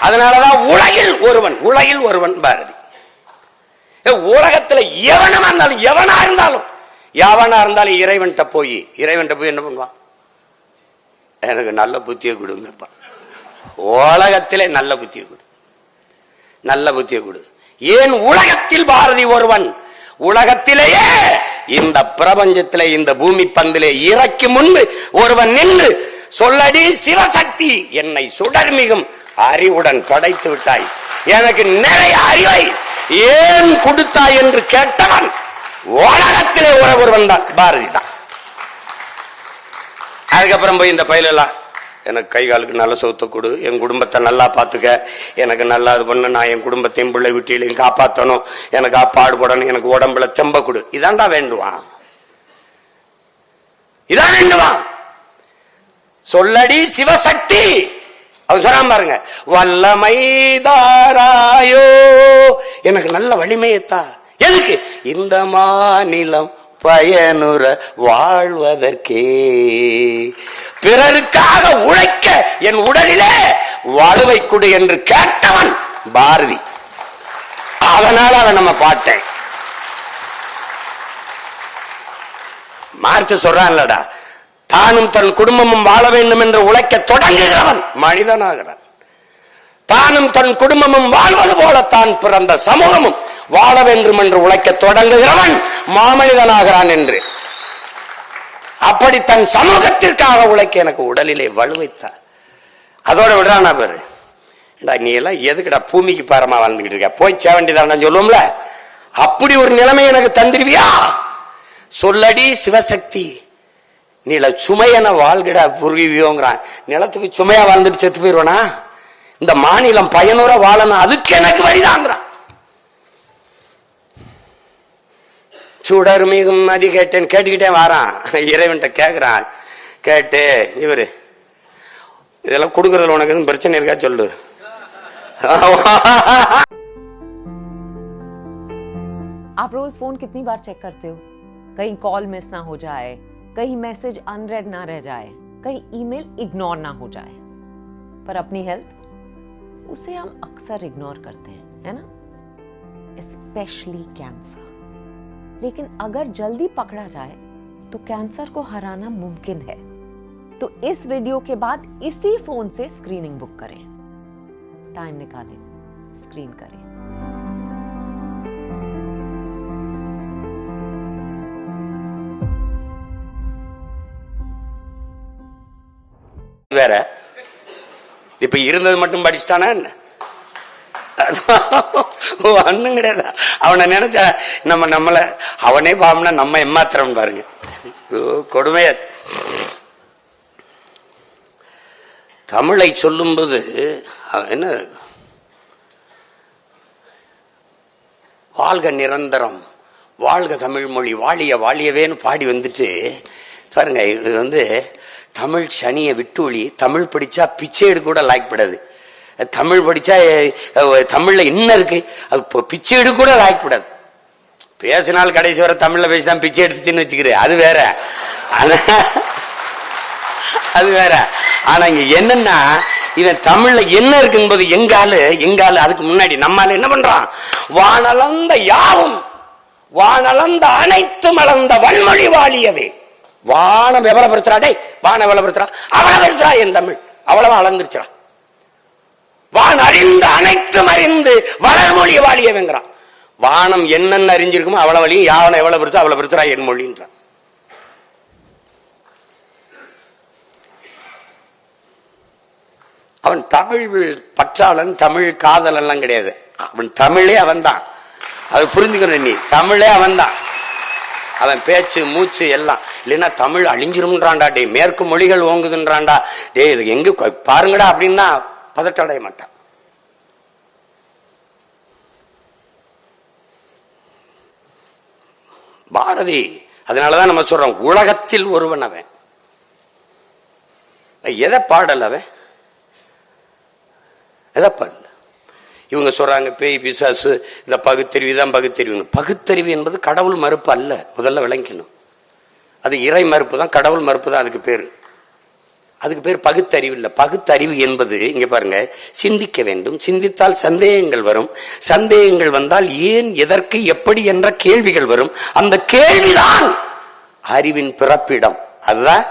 அதனாலதான் உலகில் ஒருவன் பாரதி. உலகத்துல எவனா இருந்தாலும் இறைவன்கிட்ட போய் என்ன பண்ணுவான்? எனக்கு நல்ல புத்தியை கொடுங்க, உலகத்திலே நல்ல புத்தியை கொடு. ஏன் உலகத்தில் பாரதி ஒருவன்? உலகத்திலேயே இந்த பிரபஞ்சத்திலே இந்த பூமி பந்திலே இறக்கி முன்பு ஒருவன் நின்று சொல்லடி சிவசக்தி, என்னை சுடர்மிகும் அறிவுடன் படைத்து விட்டாய், எனக்கு நிறைய அறிவை ஏன் கொடுத்தாய் என்று கேட்டவன் உலகத்திலே ஒருவன் தான், பாரதி தான். அதுக்கப்புறம் போய் இந்த பயிலெல்லாம் எனக்கு கை காலுக்கு நல்ல சொத்தை கொடு, என் குடும்பத்தை நல்லா பாத்துக்க, எனக்கு நல்லா இது பண்ண, நான் என் குடும்பத்தையும் பிள்ளை வீட்டிலையும் காப்பாற்றணும், எனக்கு பாடுபடணும், எனக்கு உடம்புல தெம்ப கொடு. இதான்டா வேண்டுவான், இதான் வேண்டுவான். சொல்லடி சிவசக்தி. அவன் சொன்னா பாருங்க, வல்லமைதாராயோ, எனக்கு நல்ல வலிமையத்தா. எதுக்கு? இந்த மாநிலம் பயனுற வாழ்வதற்கே, பிறருக்காக உழைக்க என் உடலிலே வலுவை கொடு என்று கேட்டவன் பாரதி. அதனால அவன் நம்ம பாட்டேன். மார்க்ஸ் சொல்றான்லடா, தானும் தன் குடும்பமும் வாழ வேண்டும் என்று உழைக்க தொடங்குகிறவன் மனிதனாகிறான். தானும் தன் குடும்பமும் வாழ்வது போல தான் பிறந்த சமூகமும் வாழ வேண்டும் என்று உழைக்க தொடங்குகிறவன் மாமனிதனாகிறான் என்று. அப்படி தன் சமூகத்திற்காக உழைக்க எனக்கு உடலிலே வலுவைத்தார். அதோட விடுறானா பேரு, நீ எல்லாம் எதுக்குடா பூமிக்கு பாரமா வாழ்ந்துகிட்டு இருக்க, போய் சேவண்டிதான் சொல்லுவோம்ல, அப்படி ஒரு நிலைமை எனக்கு தந்துருவியா? சொல்லடி சிவசக்தி, நீல சுமையன வாழ்கிடா புரிவியோங்கிறான். நிலத்துக்கு சுமையா வாழ்ந்துட்டு செத்து போயிருவானா? இந்த மாநிலம் பயனுற வாழணும், அதுக்கு எனக்கு வழிதாங்கிறான். சுடர் மிகும் மதி கேட்டேன், கேட்டுக்கிட்டே வாரான், இறைவன்கிட்ட கேட்கிறான். கேட்டு இவரு இதெல்லாம் கொடுக்கறதுல உனக்கு எதுவும் பிரச்சனை இருக்கா சொல்லு. आप रोज फोन कितनी बार चेक करते हो? कहीं कॉल मिस ना हो जाए, कहीं मैसेज अनरेड ना रह जाए, कहीं ईमेल इग्नोर ना हो जाए। पर अपनी हेल्थ, उसे हम अक्सर इग्नोर करते हैं, है ना? Specially cancer. लेकिन अगर जल्दी पकड़ा जाए तो कैंसर को हराना मुमकिन है। तो इस वीडियो के बाद इसी फोन से स्क्रीनिंग बुक करें, टाइम निकालें, स्क्रीन करें। வேற இப்ப இருந்தது மட்டும் படிச்சுட்டானா என்ன? ஒண்ணும் கிடையாது. அவனை நினைச்ச நம்மள அவனே பாவம்னா நம்ம ஏமாத்திரம் பாருங்க, கொடுமைய. தமிழை சொல்லும்போது என்ன, வாழ்க நிரந்தரம், வாழ்க தமிழ் மொழி, வாழிய வாழியவேன்னு பாடி வந்துட்டு பாருங்க. இது தமிழ் சனியை விட்டு தமிழ் படிச்சா பிச்சை எடுக்க கூட லாய்க்கப்படாது. தமிழ் படிச்சா தமிழ்ல என்ன இருக்கு, அது பிச்சை எடுக்க கூட லாய்க்கப்படாது. பேசினால் கடைசி வரை தமிழ்ல பேசிதான் பிச்சை எடுத்துன்னு வச்சுக்கிறேன், அது வேற. அது வேற. ஆனா இங்க என்னன்னா, இவன் தமிழ்ல என்ன இருக்கு என்பது எங்காலு அதுக்கு முன்னாடி நம்மால என்ன பண்றான்? வானளந்த யாவும் வானளந்த அனைத்து மலர்ந்த வன்மொழி வாழியவே. வானம் எவ்வளவு பெருத்துறா, டே வானம் எவ்வளவு பெருத்துறா, அவ்வளவு பெருத்துறா என் தமிழ், அவ்வளவு அளந்துருச்சுரா. வான் அறிந்து அனைத்தும் அறிந்து வளர்மொழி வாழியவேங்கிறான். வானம் என்னென்ன அறிஞ்சிருக்குமோ அவ்வளவு வழியும், யாவனை எவ்வளவு பெருத்தோ அவ்வளவு பெருத்துறா என் மொழின்றான். அவன் தமிழ் பற்றாளன், தமிழ் காதல் எல்லாம் கிடையாது. அவன் தமிழே அவன் தான், அது புரிஞ்சுக்கணும். நீ தமிழே அவன் தான், அவன் பேச்சு மூச்சு எல்லாம். இல்லைன்னா தமிழ் அழிஞ்சிரும்ன்றான்டா, டே மேற்கு மொழிகள் ஓங்குதுன்றான்டா, டே இது எங்க பாருங்கடா அப்படின்னா பதட்டடைய மாட்டான். பாரதி அதனாலதான் நம்ம சொல்றோம், உலகத்தில் ஒருவன் அவன். எதை பாடல அவன், எதை பாடல? இவங்க சொல்றாங்க பேய் பிசாசு, இந்த பகுத்தறிவு தான் பகுத்தறிவு. பகுத்தறிவு என்பது கடவுள் மறுப்பு அல்ல, முதல்ல விளங்கணும். அது இறை மறுப்பு தான், கடவுள் மறுப்பு தான் அதுக்கு பேரு. அதுக்கு பேர் பகுத்தறிவு இல்ல. பகுத்தறிவு என்பது இங்க பாருங்க, சிந்திக்க வேண்டும், சிந்தித்தால் சந்தேகங்கள் வரும், சந்தேகங்கள் வந்தால் ஏன், எதற்கு, எப்படி என்ற கேள்விகள் வரும். அந்த கேள்விதான் அறிவின் பிறப்பிடம். அதுதான்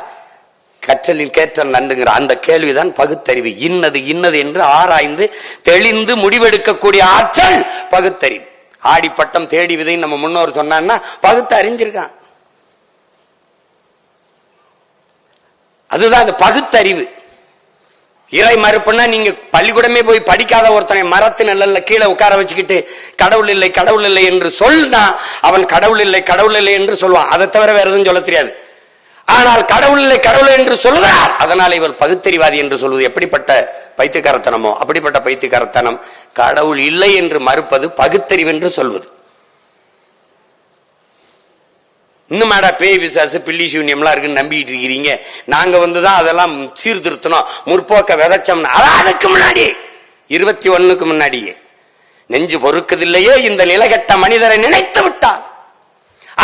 கற்றலின் கேற்றல் நன்றுங்கிற அந்த கேள்விதான் பகுத்தறிவு. இன்னது இன்னது என்று ஆராய்ந்து தெளிந்து முடிவெடுக்கக்கூடிய ஆற்றல் பகுத்தறிவு. ஆடிப்பட்டம் தேடி விதை நம்ம முன்னோர் சொன்னா பகுத்து அறிஞ்சிருக்கான். அதுதான் அது பகுத்தறிவு. இறை மறுப்புன்னா நீங்க பள்ளிக்கூடமே போய் படிக்காத ஒருத்தனை மரத்து நிழல்ல கீழே உட்கார வச்சுக்கிட்டு கடவுள் இல்லை கடவுள் இல்லை என்று சொன்னா அவன் கடவுள் இல்லை கடவுள் இல்லை என்று சொல்வான். அதை தவிர வேற எதுவும் சொல்ல தெரியாது. ஆனால் கடவுள் இல்லை கடவுள் என்று சொல்லுகிறார், அதனால் இவர் பகுத்தறிவாதி என்று சொல்வது எப்படிப்பட்ட பைத்தியக்காரத்தனமோ அப்படிப்பட்ட பைத்தியக்காரத்தனம். கடவுள் இல்லை என்று மறுப்பது பகுத்தறிவு என்று சொல்வது. இன்னும் பேய் விசாசு பில்லி சூன்யம்லாம் இருக்குன்னு நம்பிட்டு இருக்கிறீங்க. நாங்க வந்துதான் அதெல்லாம் சீர்திருத்தணும், முற்போக்க விதைச்சோம்னா அதுக்கு முன்னாடி 21க்கு முன்னாடியே நெஞ்சு பொறுக்குதில்லையே இந்த நிலகட்ட மனிதரை நினைத்து விட்டார்.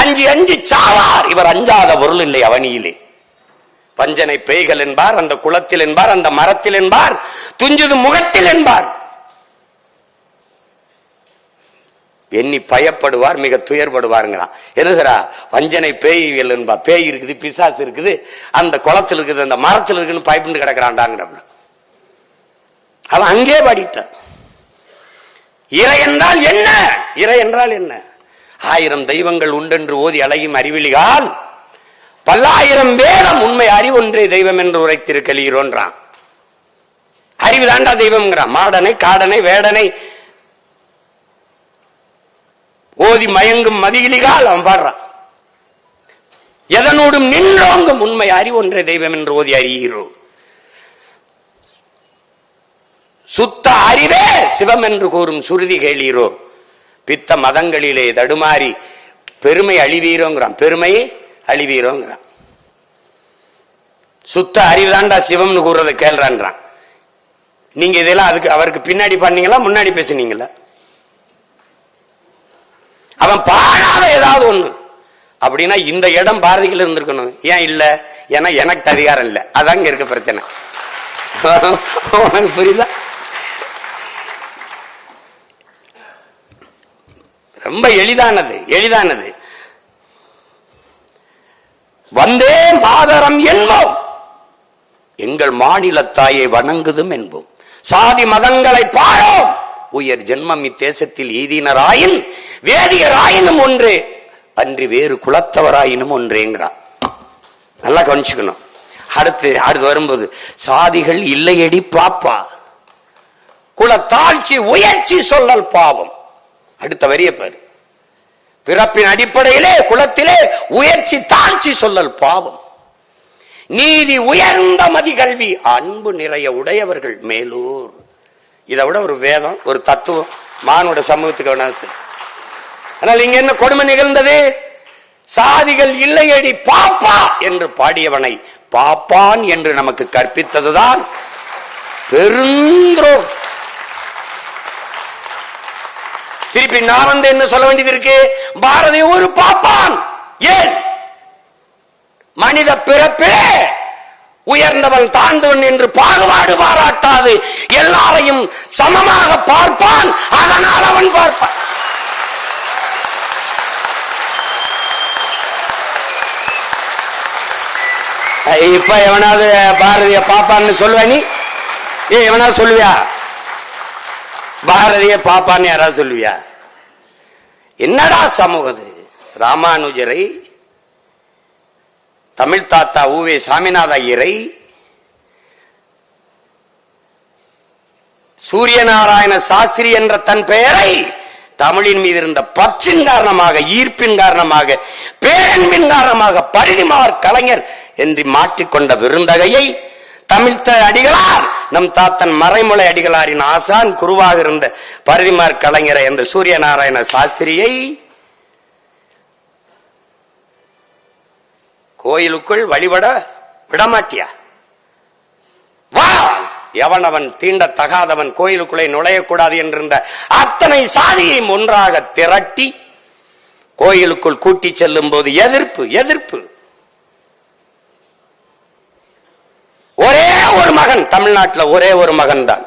அஞ்சு அஞ்சு சாவார், இவர் அஞ்சாத பொருள் இல்லை அவனியிலே. பஞ்சனை பேய்கள் என்பார், அந்த குளத்தில் என்பார், அந்த மரத்தில் என்பார், துஞ்சுது முகத்தில் என்பார். எண்ணி பயப்படுவார், மிக துயர்படுவாருங்கிறான். என்ன வஞ்சனை பேய்கள் என்பா, பேய் இருக்குது, பிசாசு இருக்குது, அந்த குளத்தில் இருக்குது, அந்த மரத்தில் இருக்குன்னு பயப்பட்டு கிடக்கிறான்டாங்கிற அவன் அங்கே பாடிட்டான். இறை என்றால் என்ன, இறை என்றால் என்ன? 1000 தெய்வங்கள் உண்டென்று ஓதி அழகும் அறிவிலிகால் பல்லாயிரம் வேதம் உண்மை அறிவொன்றே தெய்வம் என்று உரைத்திருக்கிறோன்றான். அறிவு தாண்டா தெய்வம்ங்கிறான். மாடனை காடனை வேடனை ஓதி மயங்கும் மதியிலிகால் அவன் பாடுறான். எதனோடும் நின்றோங்கும் உண்மை அறிவொன்றே தெய்வம் என்று ஓதி அறிகிறோம். சுத்த அறிவே சிவம் என்று கூறும் சுருதி கேளீரோ. பித்த மதங்களிலே தடுமாறி பெருமை அழிவீரோங்கிறான், பெருமை அழிவீரோங்கிறான். சுத்த அறிவு தாண்டா சிவம்னு கூறுறதை கேள்றான்றான். நீங்க இதெல்லாம் அதுக்கு அவருக்கு பின்னாடி பண்ணீங்களா முன்னாடி பேசுனீங்களா? அவன் பாடாத ஏதாவது ஒண்ணு அப்படின்னா இந்த இடம் பாரதிகள் இருந்திருக்கணும். ஏன் இல்ல? ஏன்னா எனக்கு அதிகாரம் இல்ல. அதாங்க இருக்க பிரச்சனை. உனக்கு புரியுதா? ரொம்ப எளிதானது, எளிதானது. வந்தே மாதரம் என்போம், எங்கள் மாநில தாயை வணங்குதும் என்போம். சாதி மதங்களை பாழோம், உயர் ஜென்மம் இத்தேசத்தில் எய்தினராயின் வேதியராயினும் ஒன்றே அன்றி வேறு குலத்தவராயினும் ஒன்றேங்கிறான். நல்லா கவனிச்சுக்கணும். அடுத்து வரும்போது சாதிகள் இல்லையடி பாப்பா, குலத்தாழ்ச்சி உயர்ச்சி சொல்லல் பாவம். அடுத்த வரிய பாரு. பிறப்பின் அடிப்படையிலே குலத்திலே உயர்ச்சி தாழ்ச்சி சொல்லல் பாவம். நீதி உயர்ந்த மதிகல்வி அன்பு நிறைய உடையவர்கள் மேலூர். இதை விட ஒரு வேதம், ஒரு தத்துவம் மானுட சமூகத்துக்கு வேணாது. ஆனால் இங்க என்ன கொடுமை நிகழ்ந்தது? சாதிகள் இல்லையடி பாப்பா என்று பாடியவனை பாப்பான் என்று நமக்கு கற்பித்ததுதான் பெருந்தோம். திருப்பி நான் வந்து என்ன சொல்ல வேண்டியது இருக்கு? பாரதி ஒரு பாப்பான். ஏன்? மனித பிறப்பே உயர்ந்தவன் தாழ்ந்தவன் என்று பாகுபாடு பாராட்டாது எல்லாரையும் சமமாக பார்ப்பான். அதனால் அவன் பார்ப்பான். இப்ப எவனாவது பாரதிய பாப்பான்னு சொல்லுவ? நீ எவனாவது சொல்லுவியா? பாரதிய பாப்பான்னு யாராவது சொல்லுவியா? என்னடா சமூகம்? ராமானுஜரை, தமிழ் தாத்தா ஊவே சாமிநாத ஐயரை, சூரியநாராயண சாஸ்திரி என்ற தன் பெயரை தமிழின் மீது இருந்த பற்றின் காரணமாக, ஈர்ப்பின் காரணமாக, பேரன்பின் காரணமாக பரிதிமார் கலைஞர் என்று மாற்றிக்கொண்ட விருந்தகையை தமிழ்த்த அடிகளார், நம் தாத்தன் மறைமலை அடிகளாரின் ஆசான் குருவாக இருந்த பரிதிமார் கலைஞரை என்ற சூரியநாராயண சாஸ்திரியை கோயிலுக்குள் வழிபட விடமாட்டியா? எவனவன் தீண்டத்தகாதவன் கோயிலுக்குள்ளே நுழையக்கூடாது என்றிருந்த அத்தனை சாதியையும் ஒன்றாக திரட்டி கோயிலுக்குள் கூட்டி செல்லும் போது எதிர்ப்பு. ஒரே ஒரு மகன், தமிழ்நாட்டில் ஒரே ஒரு மகன் தான்.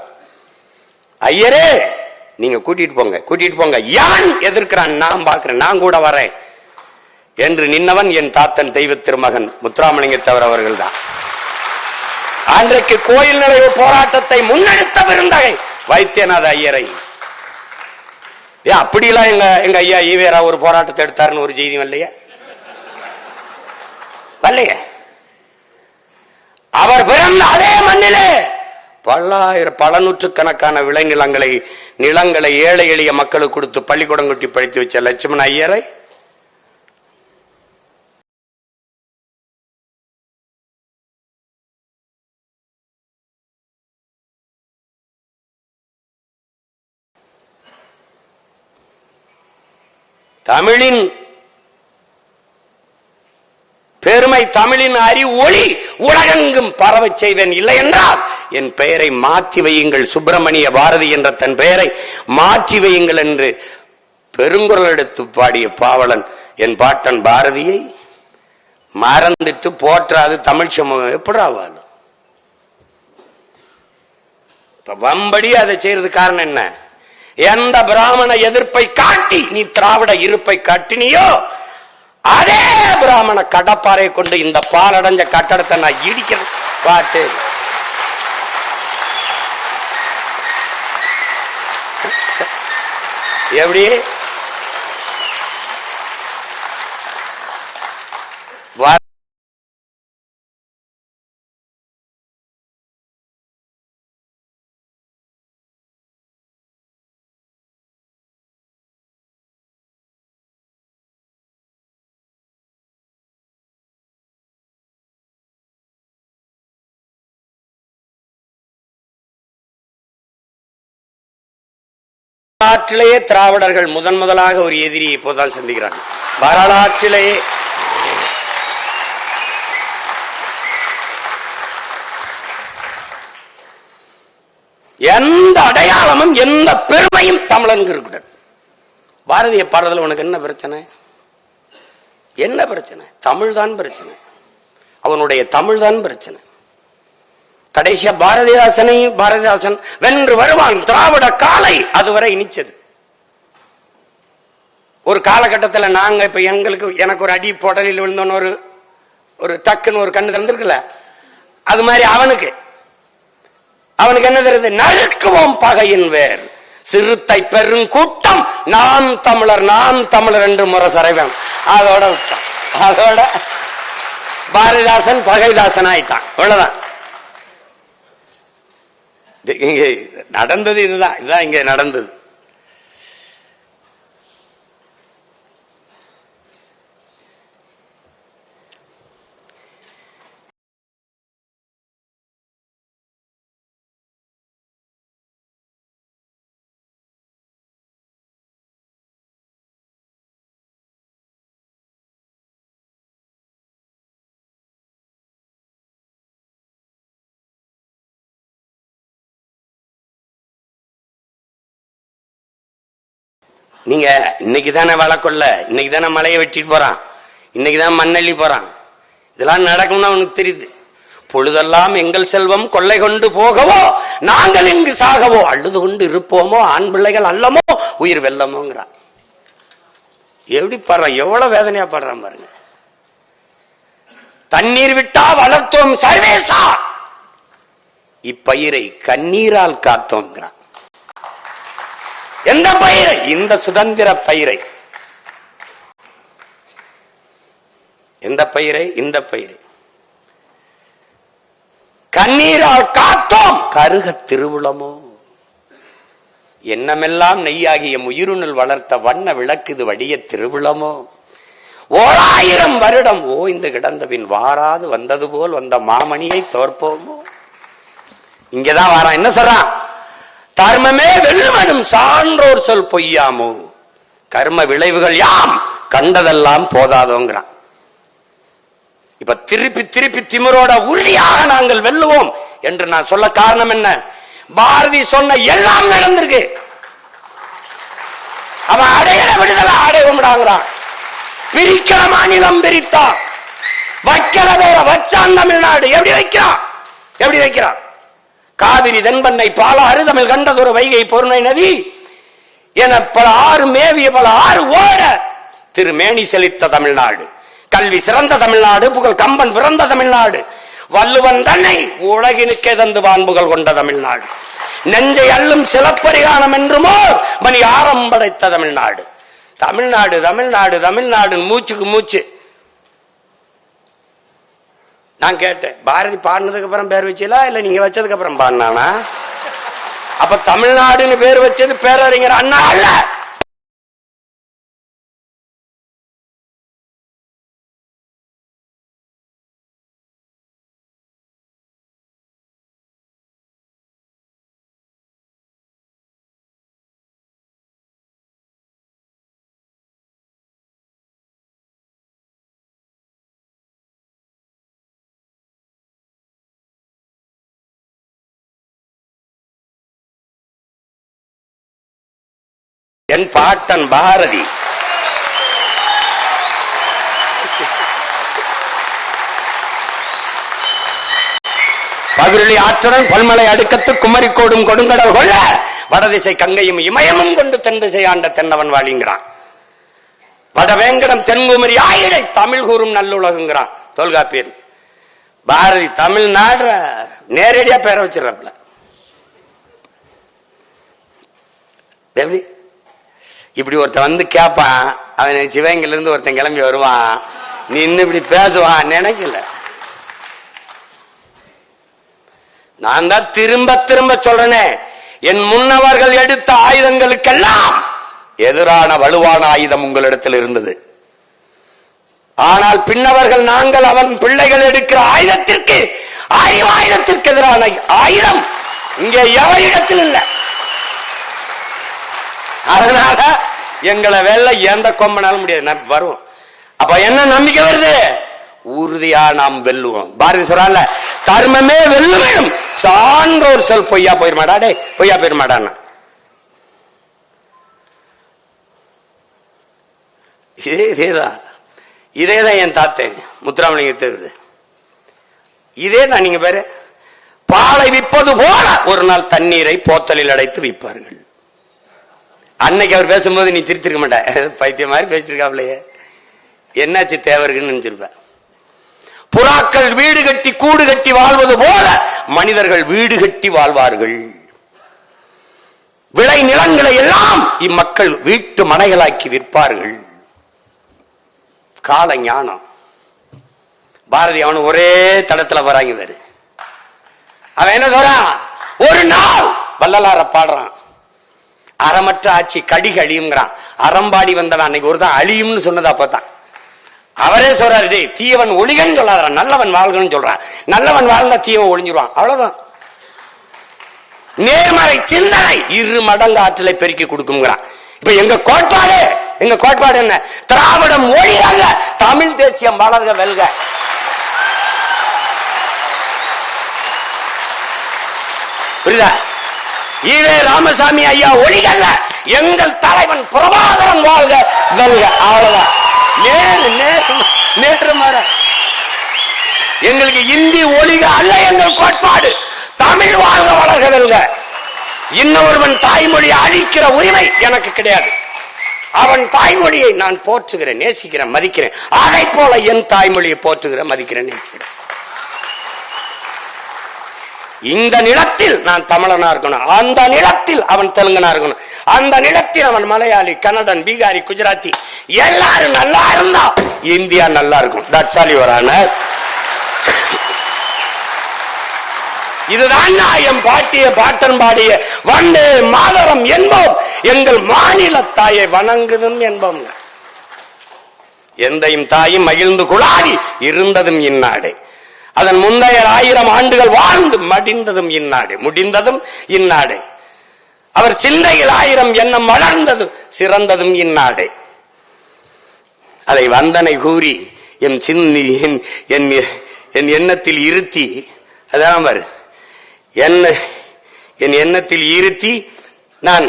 ஐயரே நீங்க கூட்டிட்டு போங்க, எவன் எதிர்க்கிறான் நான் பாக்குறேன், நான் கூட வரேன் என்று நின்னவன் என் தாத்தன் தெய்வ திருமகன் முத்துராமலிங்கத்தவர் அவர்கள் தான். அன்றைக்கு கோயில் நுழைவு போராட்டத்தை முன்னெடுத்த பெருந்தகை வைத்தியநாத ஐயரை. அப்படிலாம் எங்க ஐயா ஈவேரா ஒரு போராட்டத்தை எடுத்தாருன்னு ஒரு செய்தி வரலையே. அவர் பிறந்த அதே மண்ணிலே பல நூற்றுக்கணக்கான நிலங்களை ஏழை எளிய மக்களுக்கு கொடுத்து பள்ளிக்கூடம் கட்டி படித்து வச்ச லட்சுமண ஐயரை தமிழின் பெருமை, தமிழின் ஒளி உலகெங்கும் பரவச் செய்வேன். இல்லை என்றால் என் பெயரை மாற்றி வையுங்கள், சுப்பிரமணிய பாரதி என்ற தன் பெயரை மாற்றி வையுங்கள் என்று பெருங்குரல் எடுத்து பாடிய பாவலன் என் பாட்டன் பாரதியை மறந்துட்டு போற்றாது தமிழ் சமூகம் எப்படி ஆவாலும் வம்படி அதை செய்யறது காரணம் என்ன? எந்த பிராமண எதிர்ப்பை காட்டி நீ திராவிட இருப்பை காட்டினியோ அதே பிராமண கடப்பாறை கொண்டு இந்த பாலடைஞ்ச கட்டடத்தை நான் இடிக்கிறேன் பாட்டு. எப்படி வரலாற்றிலேயே திராவிடர்கள் முதலாக ஒரு எதிரியை இப்போதான் சந்திக்கிறார்கள். வரலாற்றிலேயே எந்த அடையாளமும் எந்த பெருமையும் தமிழனுக்கு இருக்கக்கூடாது. பாரதிய பாடுறதுல உனக்கு என்ன பிரச்சனை? என்ன பிரச்சனை? தமிழ் தான் பிரச்சனை, அவனுடைய தமிழ் தான் பிரச்சனை. கடைசியா பாரதிதாசன் வென்று வருவான் திராவிட காலை அதுவரை இனிச்சது. ஒரு காலகட்டத்தில் நாங்க இப்ப எனக்கு ஒரு அடி போடலில் விழுந்தோன்னு ஒரு டக்குன்னு ஒரு கண்ணு திறந்திருக்குல்ல, அது மாதிரி அவனுக்கு என்ன தெரியுது? நறுக்குவோம் பகையின் வேர் சிறுத்தை பெருங்கூட்டம் நான் தமிழர் என்று முரசறைவன். அதோட பாரதிதாசன் பகைதாசன் ஆயிட்டான். அவ்வளவுதான். இங்க நடந்தது இதுதான் இங்க நடந்தது. நீங்க இன்னைக்குதானே வழக்கொள்ள, இன்னைக்குதானே மலையை வெட்டிட்டு போறான், இன்னைக்குதான் மண்ணள்ளி போறான். இதெல்லாம் நடக்கும்னு அவனுக்கு தெரியுது. பொழுதெல்லாம் எங்கள் செல்வம் கொள்ளை கொண்டு போகவோ நாங்கள் இங்கு சாகவோ அழுது கொண்டு இருப்போமோ ஆண் பிள்ளைகள் அல்லமோ உயிர் வெல்லமோங்கிறான். எப்படி பாடுறான், எவ்வளவு வேதனையா பாடுறான் பாருங்க. தண்ணீர் விட்டா வளர்த்தோம் சர்வேசா, இப்பயிரை கண்ணீரால் காத்தோம்ங்கிறான். எந்த பயிரை? இந்த சுதந்திர பயிரை. எந்த பயிரை? இந்த பயிரை கண்ணீரால் காத்தோம் கருக திருவுளமோ. எண்ணமெல்லாம் நெய்யாகிய உயிருணல் வளர்த்த வண்ண விளக்குது வடிய திருவுளமோ. 1000 வருடம் ஓய்ந்து கிடந்தபின் வாராது வந்தது போல் வந்த மாமணியை தோற்போமோ. இங்கதான் வாரான். என்ன சொல்றான்? தர்மமே வெல்லுவனும் சான்றோர் சொல் பொய்யாமோ. கர்ம விளைவுகள் யாம் கண்டதெல்லாம் போதாதோங்கிறான். இப்ப திருப்பி திமிரோட உறுதியாக நாங்கள் வெல்லுவோம் என்று நான் சொல்ல காரணம் என்ன? பாரதி சொன்ன எல்லாம் நடந்திருக்கு. அவன் அடையிற விடுதலை அடையவிடாங்கிறான். பிரிக்கிற மாநிலம் பிரித்தான், வைக்கிற வேற வச்சான் தமிழ்நாடு. எப்படி வைக்கிறான்? எப்படி வைக்கிறான்? காவிரி தென்பண்ணை பாலாறு தமிழ் கண்டதொரு வைகை பொருணை நதி என பல ஆறு மேவிய பல ஆறு ஓட திருமேனி செழித்த தமிழ்நாடு, கல்வி சிறந்த தமிழ்நாடு, புகழ் கம்பன் பிறந்த தமிழ்நாடு, வள்ளுவன் தன்னை உலகினுக்கே தந்து வான்புகள் கொண்ட தமிழ்நாடு, நெஞ்சை அள்ளும் சிலப்பரிகானம் என்றுமோ மணி ஆரம் படைத்த தமிழ்நாடு. தமிழ்நாடு தமிழ்நாடு தமிழ்நாடு மூச்சுக்கு மூச்சு. நான் கேட்டேன், பாரதி பாடினதுக்கு அப்புறம் பேர் வச்சீங்களா இல்ல நீங்க வச்சதுக்கு அப்புறம் பாடினானா? அப்ப தமிழ்நாடுன்னு பேர் வச்சது பேரறிஞர் அண்ணா அல்ல. என் பாட்டன் பாரதி பகிரொலி ஆற்றுடன் பல்மலை அடுக்கத்து குமரிக்கோடும் கொடுங்கடல் கொள்ள வடதிசை கங்கையும் இமயமும் கொண்டு தென் திசை ஆண்ட தென்னவன் வாழிங்கிறான். வடவேங்கடம் தென்குமரி ஆயிடை தமிழ் கூறும் நல்லுலகுங்கிறான் தொல்காப்பியன். பாரதி தமிழ்நாடு நேரடியா பேர வச்சிடறப்பல. எப்படி இப்படி ஒருத்தன் வந்து கேட்பான், அவன் சிவகங்கையில இருந்து ஒருத்தன் கிளம்பி வருவான், நீ இன்னும் இப்படி பேசுவான் நினைக்கல. நான் தான் திரும்ப திரும்ப சொல்றேனே, என் முன்னவர்கள் எடுத்த ஆயுதங்களுக்கெல்லாம் எதிரான வலுவான ஆயுதம் உங்களிடத்தில் இருந்தது. ஆனால் பின்னவர்கள் நாங்கள் அவன் பிள்ளைகள் எடுக்கிற ஆயுதத்திற்கு அறிவாயுதத்திற்கு எதிரான ஆயுதம் இங்கே எவரிடத்தில் இல்லை. அதனால எங்களை வெல்ல எந்த கொம்பனாலும் முடியாது, வரும். அப்ப என்ன நம்பிக்கை வருது? உறுதியா நாம் வெல்லுவோம். பாரதி சொல்றான்ல, கர்மமே வெல்லும் சான்றோர் சொல் பொய்யா போயிருமாடா, டே பொய்யா போயிருமாடான்னா. இதேதான் என் தாத்தன் முத்துராமலிங்க. இதேதான் நீங்க பேரு பாலை விற்பது போல ஒரு நாள் தண்ணீரை போத்தலில் அடைத்து விற்பார்கள். அன்னைக்கு அவர் பேசும்போது நீ திருத்திருக்க மாட்ட, பைத்திய மாதிரி பேசிருக்காப்லையே, என்னாச்சு தேவருக்குன்னு நினைச்சிருப்ப. புறாக்கள் வீடு கட்டி கூடு கட்டி வாழ்வது போல மனிதர்கள் வீடு கட்டி வாழ்வார்கள். விளை நிலங்களை எல்லாம் இம்மக்கள் வீட்டு மனைகளாக்கி விற்பார்கள். கால ஞானம். பாரதி அவனு ஒரே தடத்துல வராங்க வேறு. அவன் என்ன சொல்றான்? ஒரு நாள் வள்ளலார பாடுறான், அறமற்ற ஆட்சி கடிகு அழியுங்கிறான். அறம்பாடி வந்தவன் அன்னைக்கு ஒரு தான் அழியும்னு சொன்னதா அப்பதான் அவரே சொல்றாரு, டே தீயவன் ஒளிகன்னு சொல்லாத, நல்லவன் வாழ்கன்னு சொல்றான். நல்லவன் வாழ்ந்தா தீயவன் ஒளிஞ்சிருவான், அவ்வளவுதான். நேர்மறை சிந்தனை 2 மடங்கு ஆற்றலை பெருக்கி கொடுக்கும்ங்கிறான். இப்ப எங்க கோட்பாடு என்ன? திராவிடம் ஒளி அல்ல, தமிழ் தேசியம் வளர்க வெல்க. புரியுதா? ஈவே ராமசாமி ஐயா ஒளிகல்ல, எங்கள் தலைவன் பிரபாகரன் வாழ்க வெல்க. அவ்வளவுதான். எங்களுக்கு இந்தி ஒளிக அல்ல எங்கள் கோட்பாடு, தமிழ் வாழ்க வளர்க வெல்க. இன்னொருவன் தாய்மொழியை அழிக்கிற உரிமை எனக்கு கிடையாது. அவன் தாய்மொழியை நான் போற்றுகிறேன், நேசிக்கிறேன், மதிக்கிறேன். அதை போல என் தாய்மொழியை போற்றுகிறேன், மதிக்கிறேன், நேசிக்கிறேன். இந்த நிலத்தில் நான் தமிழனா இருக்கணும், அந்த நிலத்தில் அவன் தெலுங்கனா இருக்கணும், அந்த நிலத்தில் அவன் மலையாளி, கன்னடன், பீகாரி, குஜராத்தி எல்லாரும் நல்லா இருந்தா இந்தியா நல்லா இருக்கும். That's all your honour. இதுதான் என் பாட்டன் பாடிய வந்தே மாதரம் என்போம், எங்கள் மாநில தாயை வணங்குதும் என்போம். எந்தையும் தாயும் மகிழ்ந்து குழாடி இருந்ததும் இந்நாடு, அதன் முந்தைய 1000 ஆண்டுகள் வாழ்ந்து மடிந்ததும் இந்நாடு, முடிந்ததும் இந்நாடு. அவர் சிந்தையில் 1000 எண்ணம் வளர்ந்தது சிறந்ததும் இந்நாடு. அதை வந்தனை கூறி என் எண்ணத்தில் இருத்தி, அதான் பாரு, என் எண்ணத்தில் இருத்தி நான்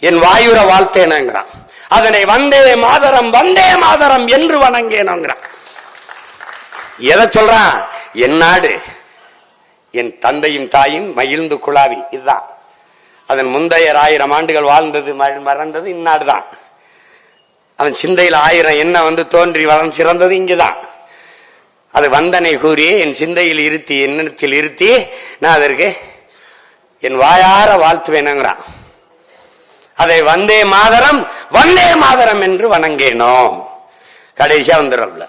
என் வாயுர வாழ்த்தேனங்கிறான். அதனை வந்தே மாதரம் என்று வணங்கேனோங்கிறான். எதை சொல்றான்? என் நாடு, என் தந்தையும் தாயும் மகிழ்ந்து குழாவி. இதுதான். அதன் முந்தைய 1000 ஆண்டுகள் வாழ்ந்தது மறந்தது இந்நாடுதான். அவன் சிந்தையில் 1000 என்ன தோன்றி வளம் சிறந்தது இங்குதான். அது வந்தனை கூறி என் சிந்தையில் இருத்தி எண்ணத்தில் இருத்தி நான் அதற்கு என் வாயார வாழ்த்துவேனுங்கிறான். அதை வந்தே மாதரம் என்று வணங்கேனோ. கடைசியா வந்துடுறல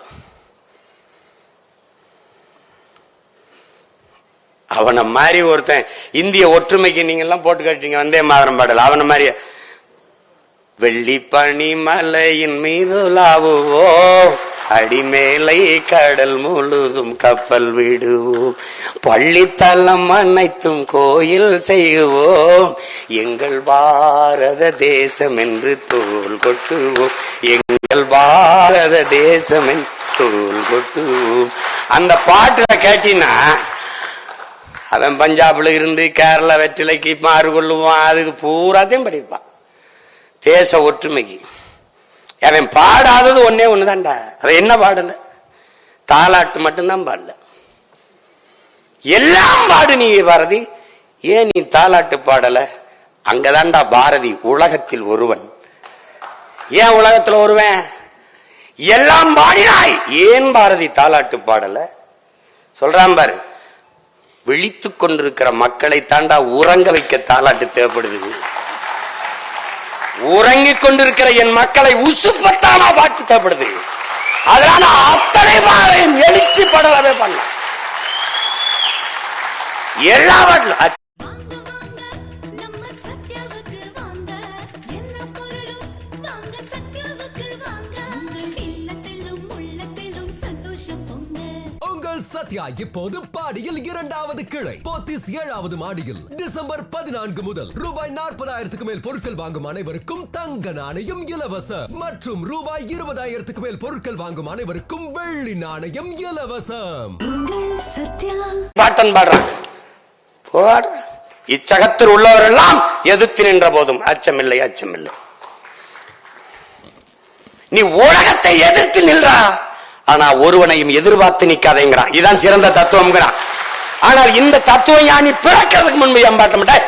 அவனை மாதிரி ஒருத்தன் இந்திய ஒற்றுமைக்கு நீங்க எல்லாம் போட்டு கட்டிங்க வந்தே மாதரம் பாடல. அவனை மாதிரி வெள்ளி பனி மலையின் மீது லாவுவோ, அடிமேலை கடல் முழுதும் கப்பல் விடுவோம், பள்ளித்தலம் அனைத்தும் கோயில் செய்வோம், எங்கள் பாரத தேசம் என்று தோல் கொட்டுவோம், எங்கள் பாரத தேசம் என்று தோல் கொட்டுவோம். அந்த பாட்டுல கேட்டினா அவன் பஞ்சாப்ல இருந்து கேரளா வெற்றிலைக்கு மாறு கொள்ளுவான். அதுக்கு பூராத்தையும் படிப்பான். தேச ஒற்றுமைக்கு அவன் பாடாதது ஒன்னே ஒண்ணுதான்டா. அவன் என்ன பாடல? தாலாட்டு மட்டும்தான் பாடல. எல்லாம் பாடு நீ பாரதி. ஏன் நீ தாலாட்டு பாடல? அங்கதான்டா பாரதி உலகத்தில் ஒருவன். ஏன் உலகத்தில் ஒருவன்? எல்லாம் பாடினாய், ஏன் பாரதி தாலாட்டு பாடல? சொல்றான் பாரு. விழித்துக் கொண்டிருக்கிற மக்களை தாண்டா உறங்க வைக்க தாலாட்டு தேவைப்படுது. உறங்கிக் கொண்டிருக்கிற என் மக்களை உசுப்பத்தானா பாட்டு தேவைப்படுது. அதனால அத்தனை பாரையும் எழுச்சி படலவே பண்ண எல்லா பாட்டிலும் சத்யா இப்போது பாடியில் 2வது கிளை போத்தீஸ் 7வது மாடியில் டிசம்பர் 14 முதல் ரூபாய் 40,000க்கு மேல் பொருட்கள் வாங்கும் அனைவருக்கும் தங்க நாணயம் இலவசம் மற்றும் ரூபாய் 20,000க்கு மேல் பொருட்கள் வாங்கும் அனைவருக்கும் வெள்ளி நாணயம் இலவசம். பாட்டன் பாடுறான். இச்சகத்தில் உள்ளவரெல்லாம் எதிர்த்து நின்ற போதும் அச்சமில்லை அச்சமில்லை. நீ உலகத்தை எதிர்த்து நின்றா, ஆனா ஒருவனையும் எதிர்பார்த்து நிக்காதேங்கிறான். இதுதான் சிறந்த தத்துவம்ங்கிறான். ஆனால் இந்த தத்துவம் ஞானி பிறக்கிறதுக்கு முன்பு ஏம்பாட்ட மாட்டேன்.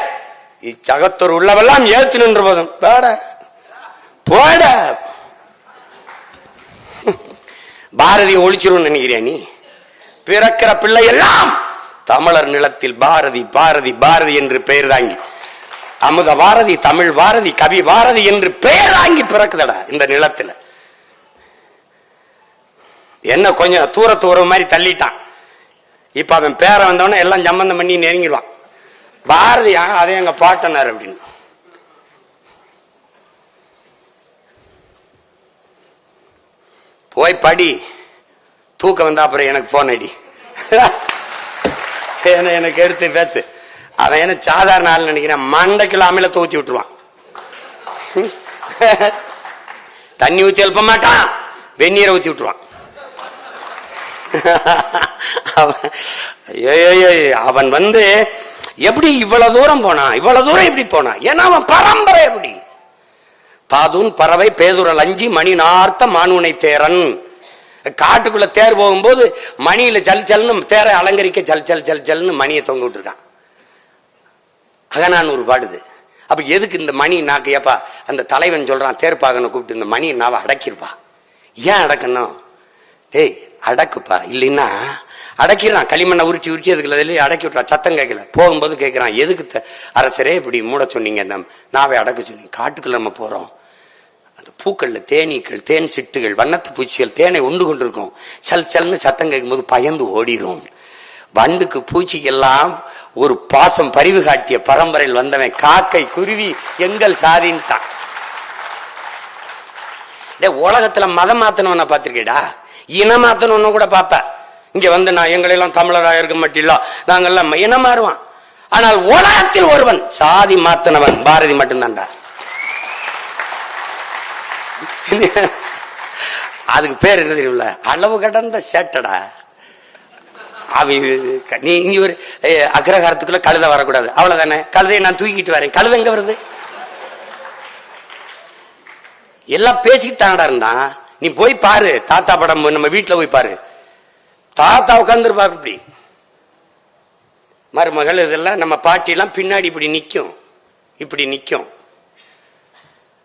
இச்சகத்தூர் உள்ளவெல்லாம் ஏத்து நின்ற போதும் போட பாரதியை ஒழிச்சிரும் நினைக்கிறியா நீ? பிறக்கிற பிள்ளை எல்லாம் தமிழர் நிலத்தில் பாரதி பாரதி பாரதி என்று பெயர் தாங்கி, அமுத பாரதி, தமிழ் பாரதி, கவி பாரதி என்று பெயர் தாங்கி பிறக்குதடா இந்த நிலத்தில். என்ன கொஞ்சம் தூரத்து ஒரு மாதிரி தள்ளிட்டான். இப்ப அவன் பேர வந்தவன எல்லாம் சம்பந்தம் பண்ணி நெருங்கிடுவான். பாரதியா அதே எங்க பாட்டனார் அப்படின்னு. போய் படி, தூக்கம் வந்தா அப்புறம் எனக்கு போன் அடி, எனக்கு எடுத்து பேத்து. அவன் என்ன சாதாரண ஆள் நினைக்கிறேன். மண்டைக்குள்ள அமில தூத்தி விட்டுருவான். தண்ணி ஊத்தி எழுப்ப மாட்டான், வெந்நீரை ஊத்தி விட்டுருவான். அவன் எப்படி இவ்வளவு தூரம் போனான்? இவ்வளவு தூரம் எப்படி போனான்? ஏன்னா அவன் பரம்பரை. எப்படி தாதூன் பறவை பேதுரல் அஞ்சி மணி நார்த்த மானுனை தேரன். காட்டுக்குள்ள தேர் போகும்போது மணியில ஜல் ஜல்னு தேரை அலங்கரிக்க ஜல் ஜல் ஜல் ஜல்னு மணியை தொங்க விட்டுருக்கான். அகநானூறு பாடுது. அப்ப எதுக்கு இந்த மணி நாக்கு? ஏப்பா அந்த தலைவன் சொல்றான் தேர்ப்பாகனை கூப்பிட்டு இந்த மணி நாவை அடக்கிருப்பா. ஏன் அடக்கணும்? ஏய் அடக்குப்பா, இல்லைன்னா அடக்கிறான். களிமண்ணை உருட்டி உருட்டி அதுக்குள்ள அடக்கி விட்டுறான். சத்தம் கேட்கல. போகும்போது கேட்கிறான், எதுக்கு அரசரே இப்படி மூட சொன்னீங்க? நாவை அடக்க சொன்னீங்க. காட்டுக்குள்ள நம்ம போறோம். அந்த பூக்கள்ல தேனீக்கள், தேன் சிட்டுகள், வண்ணத்து பூச்சிகள் தேனை உண்டு கொண்டிருக்கும். சல் சல்னு சத்தம் கேட்கும் போது பயந்து ஓடிரும். வண்டுக்கு பூச்சிக்கெல்லாம் ஒரு பாசம் பரிவு காட்டிய பரம்பரையில் வந்தவன் காக்கை குருவி எங்கள் சாதின்ட்டான். உலகத்துல மதம் மாத்தனவன பாத்திருக்கேடா, இனமாத்தணும் கூட பாப்ப. இங்க நான் எங்களெல்லாம் தமிழராக இருக்க மாட்டில்ல, நாங்கெல்லாம் இனம் மாறுவான். ஆனால் உலகத்தில் ஒருவன் சாதி மாத்தனவன் பாரதி மட்டும்தான்டா. அதுக்கு பேர் என்ன தெரியும்ல? அளவு கடந்த சேட்டடா. நீ இங்க ஒரு அக்ரஹாரத்துக்குள்ள கழுதை வரக்கூடாது, அவ்வளவுதானே. கழுதையை நான் தூக்கிட்டு வரேன், கழுதை எங்க வருது? எல்லாம் பேசிக்கிட்டு தானடா இருந்தான். நீ போய் பாரு, தாத்தா படம் நம்ம வீட்டுல போய் பாரு, தாத்தா உட்கார்ந்துருப்பா இப்படி, மருமகள் இதெல்லாம் நம்ம பாட்டி எல்லாம் பின்னாடி இப்படி நிக்கும், இப்படி நிக்கும்.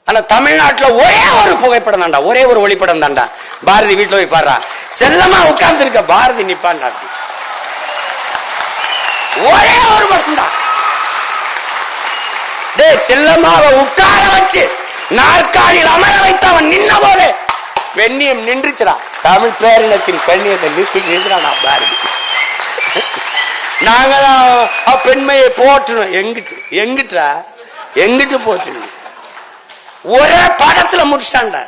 ஆனா தமிழ்நாட்டுல ஒரே ஒரு புகைப்படம் தாண்டா, ஒரே ஒரு ஒளிப்படம் தாண்டா. பாரதி வீட்டுல போய் பாடுறா, செல்லமா உட்கார்ந்து இருக்க பாரதி நிப்பாண்டா, ஒரே ஒரு மட்டும் தான். செல்லமாவை உட்கார வச்சு நாற்காலியில் அமர வைத்து அவன் நின்ன போது பெண்ணியம் நின்றுச்சுடா. தமிழ் பேரினத்தின் பெண்ணியத்தை நிறுத்தினா பாரதி. நாங்க பெண்மையை போற்றணும். எங்கிட்டு போற்றணும்? ஒரே படத்துல முடிச்சிட்டாண்ட.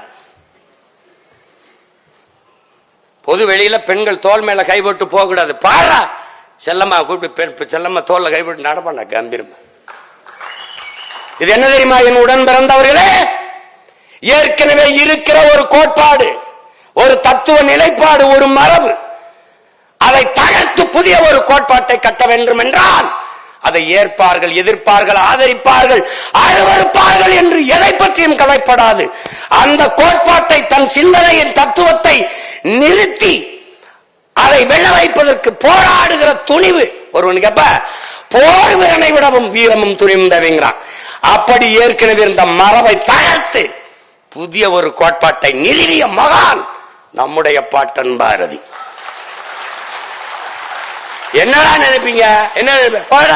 பொது வெளியில பெண்கள் தோல் மேல கைப்பட்டு போக கூடாது. பாரா செல்லம்மா கூப்பிட்டு செல்லம்மா தோல்ல கைப்பட்டு நடப்பாண்டா கம்பீரமா. இது என்ன தெரியுமா என் உடன் பிறந்தவர்களே? ஏற்கனவே இருக்கிற ஒரு கோட்பாடு, ஒரு தத்துவ நிலைப்பாடு, ஒரு மரபு, அதை தகர்த்து புதிய ஒரு கோட்பாட்டை கட்ட வேண்டும் என்றால் அதை ஏற்பார்கள், எதிர்ப்பார்கள், ஆதரிப்பார்கள், அருவருப்பார்கள் என்று எதை பற்றியும் கவலைப்படாது. அந்த கோட்பாட்டை, தன் சிந்தனையின் தத்துவத்தை நிறுத்தி அதை வெல்ல வைப்பதற்கு போராடுகிற துணிவு ஒருவனுக்கு அப்ப போர் வீரனை விடவும் வீரமும் துணிவும் தேவைங்கிறான். அப்படி ஏற்கனவே இருந்த மரபை தகர்த்து புதிய ஒரு கோட்பாட்டை நிறுவிய மகான் நம்முடைய பாட்டன் பாரதி. என்னடா நினைப்பீங்க? என்ன போட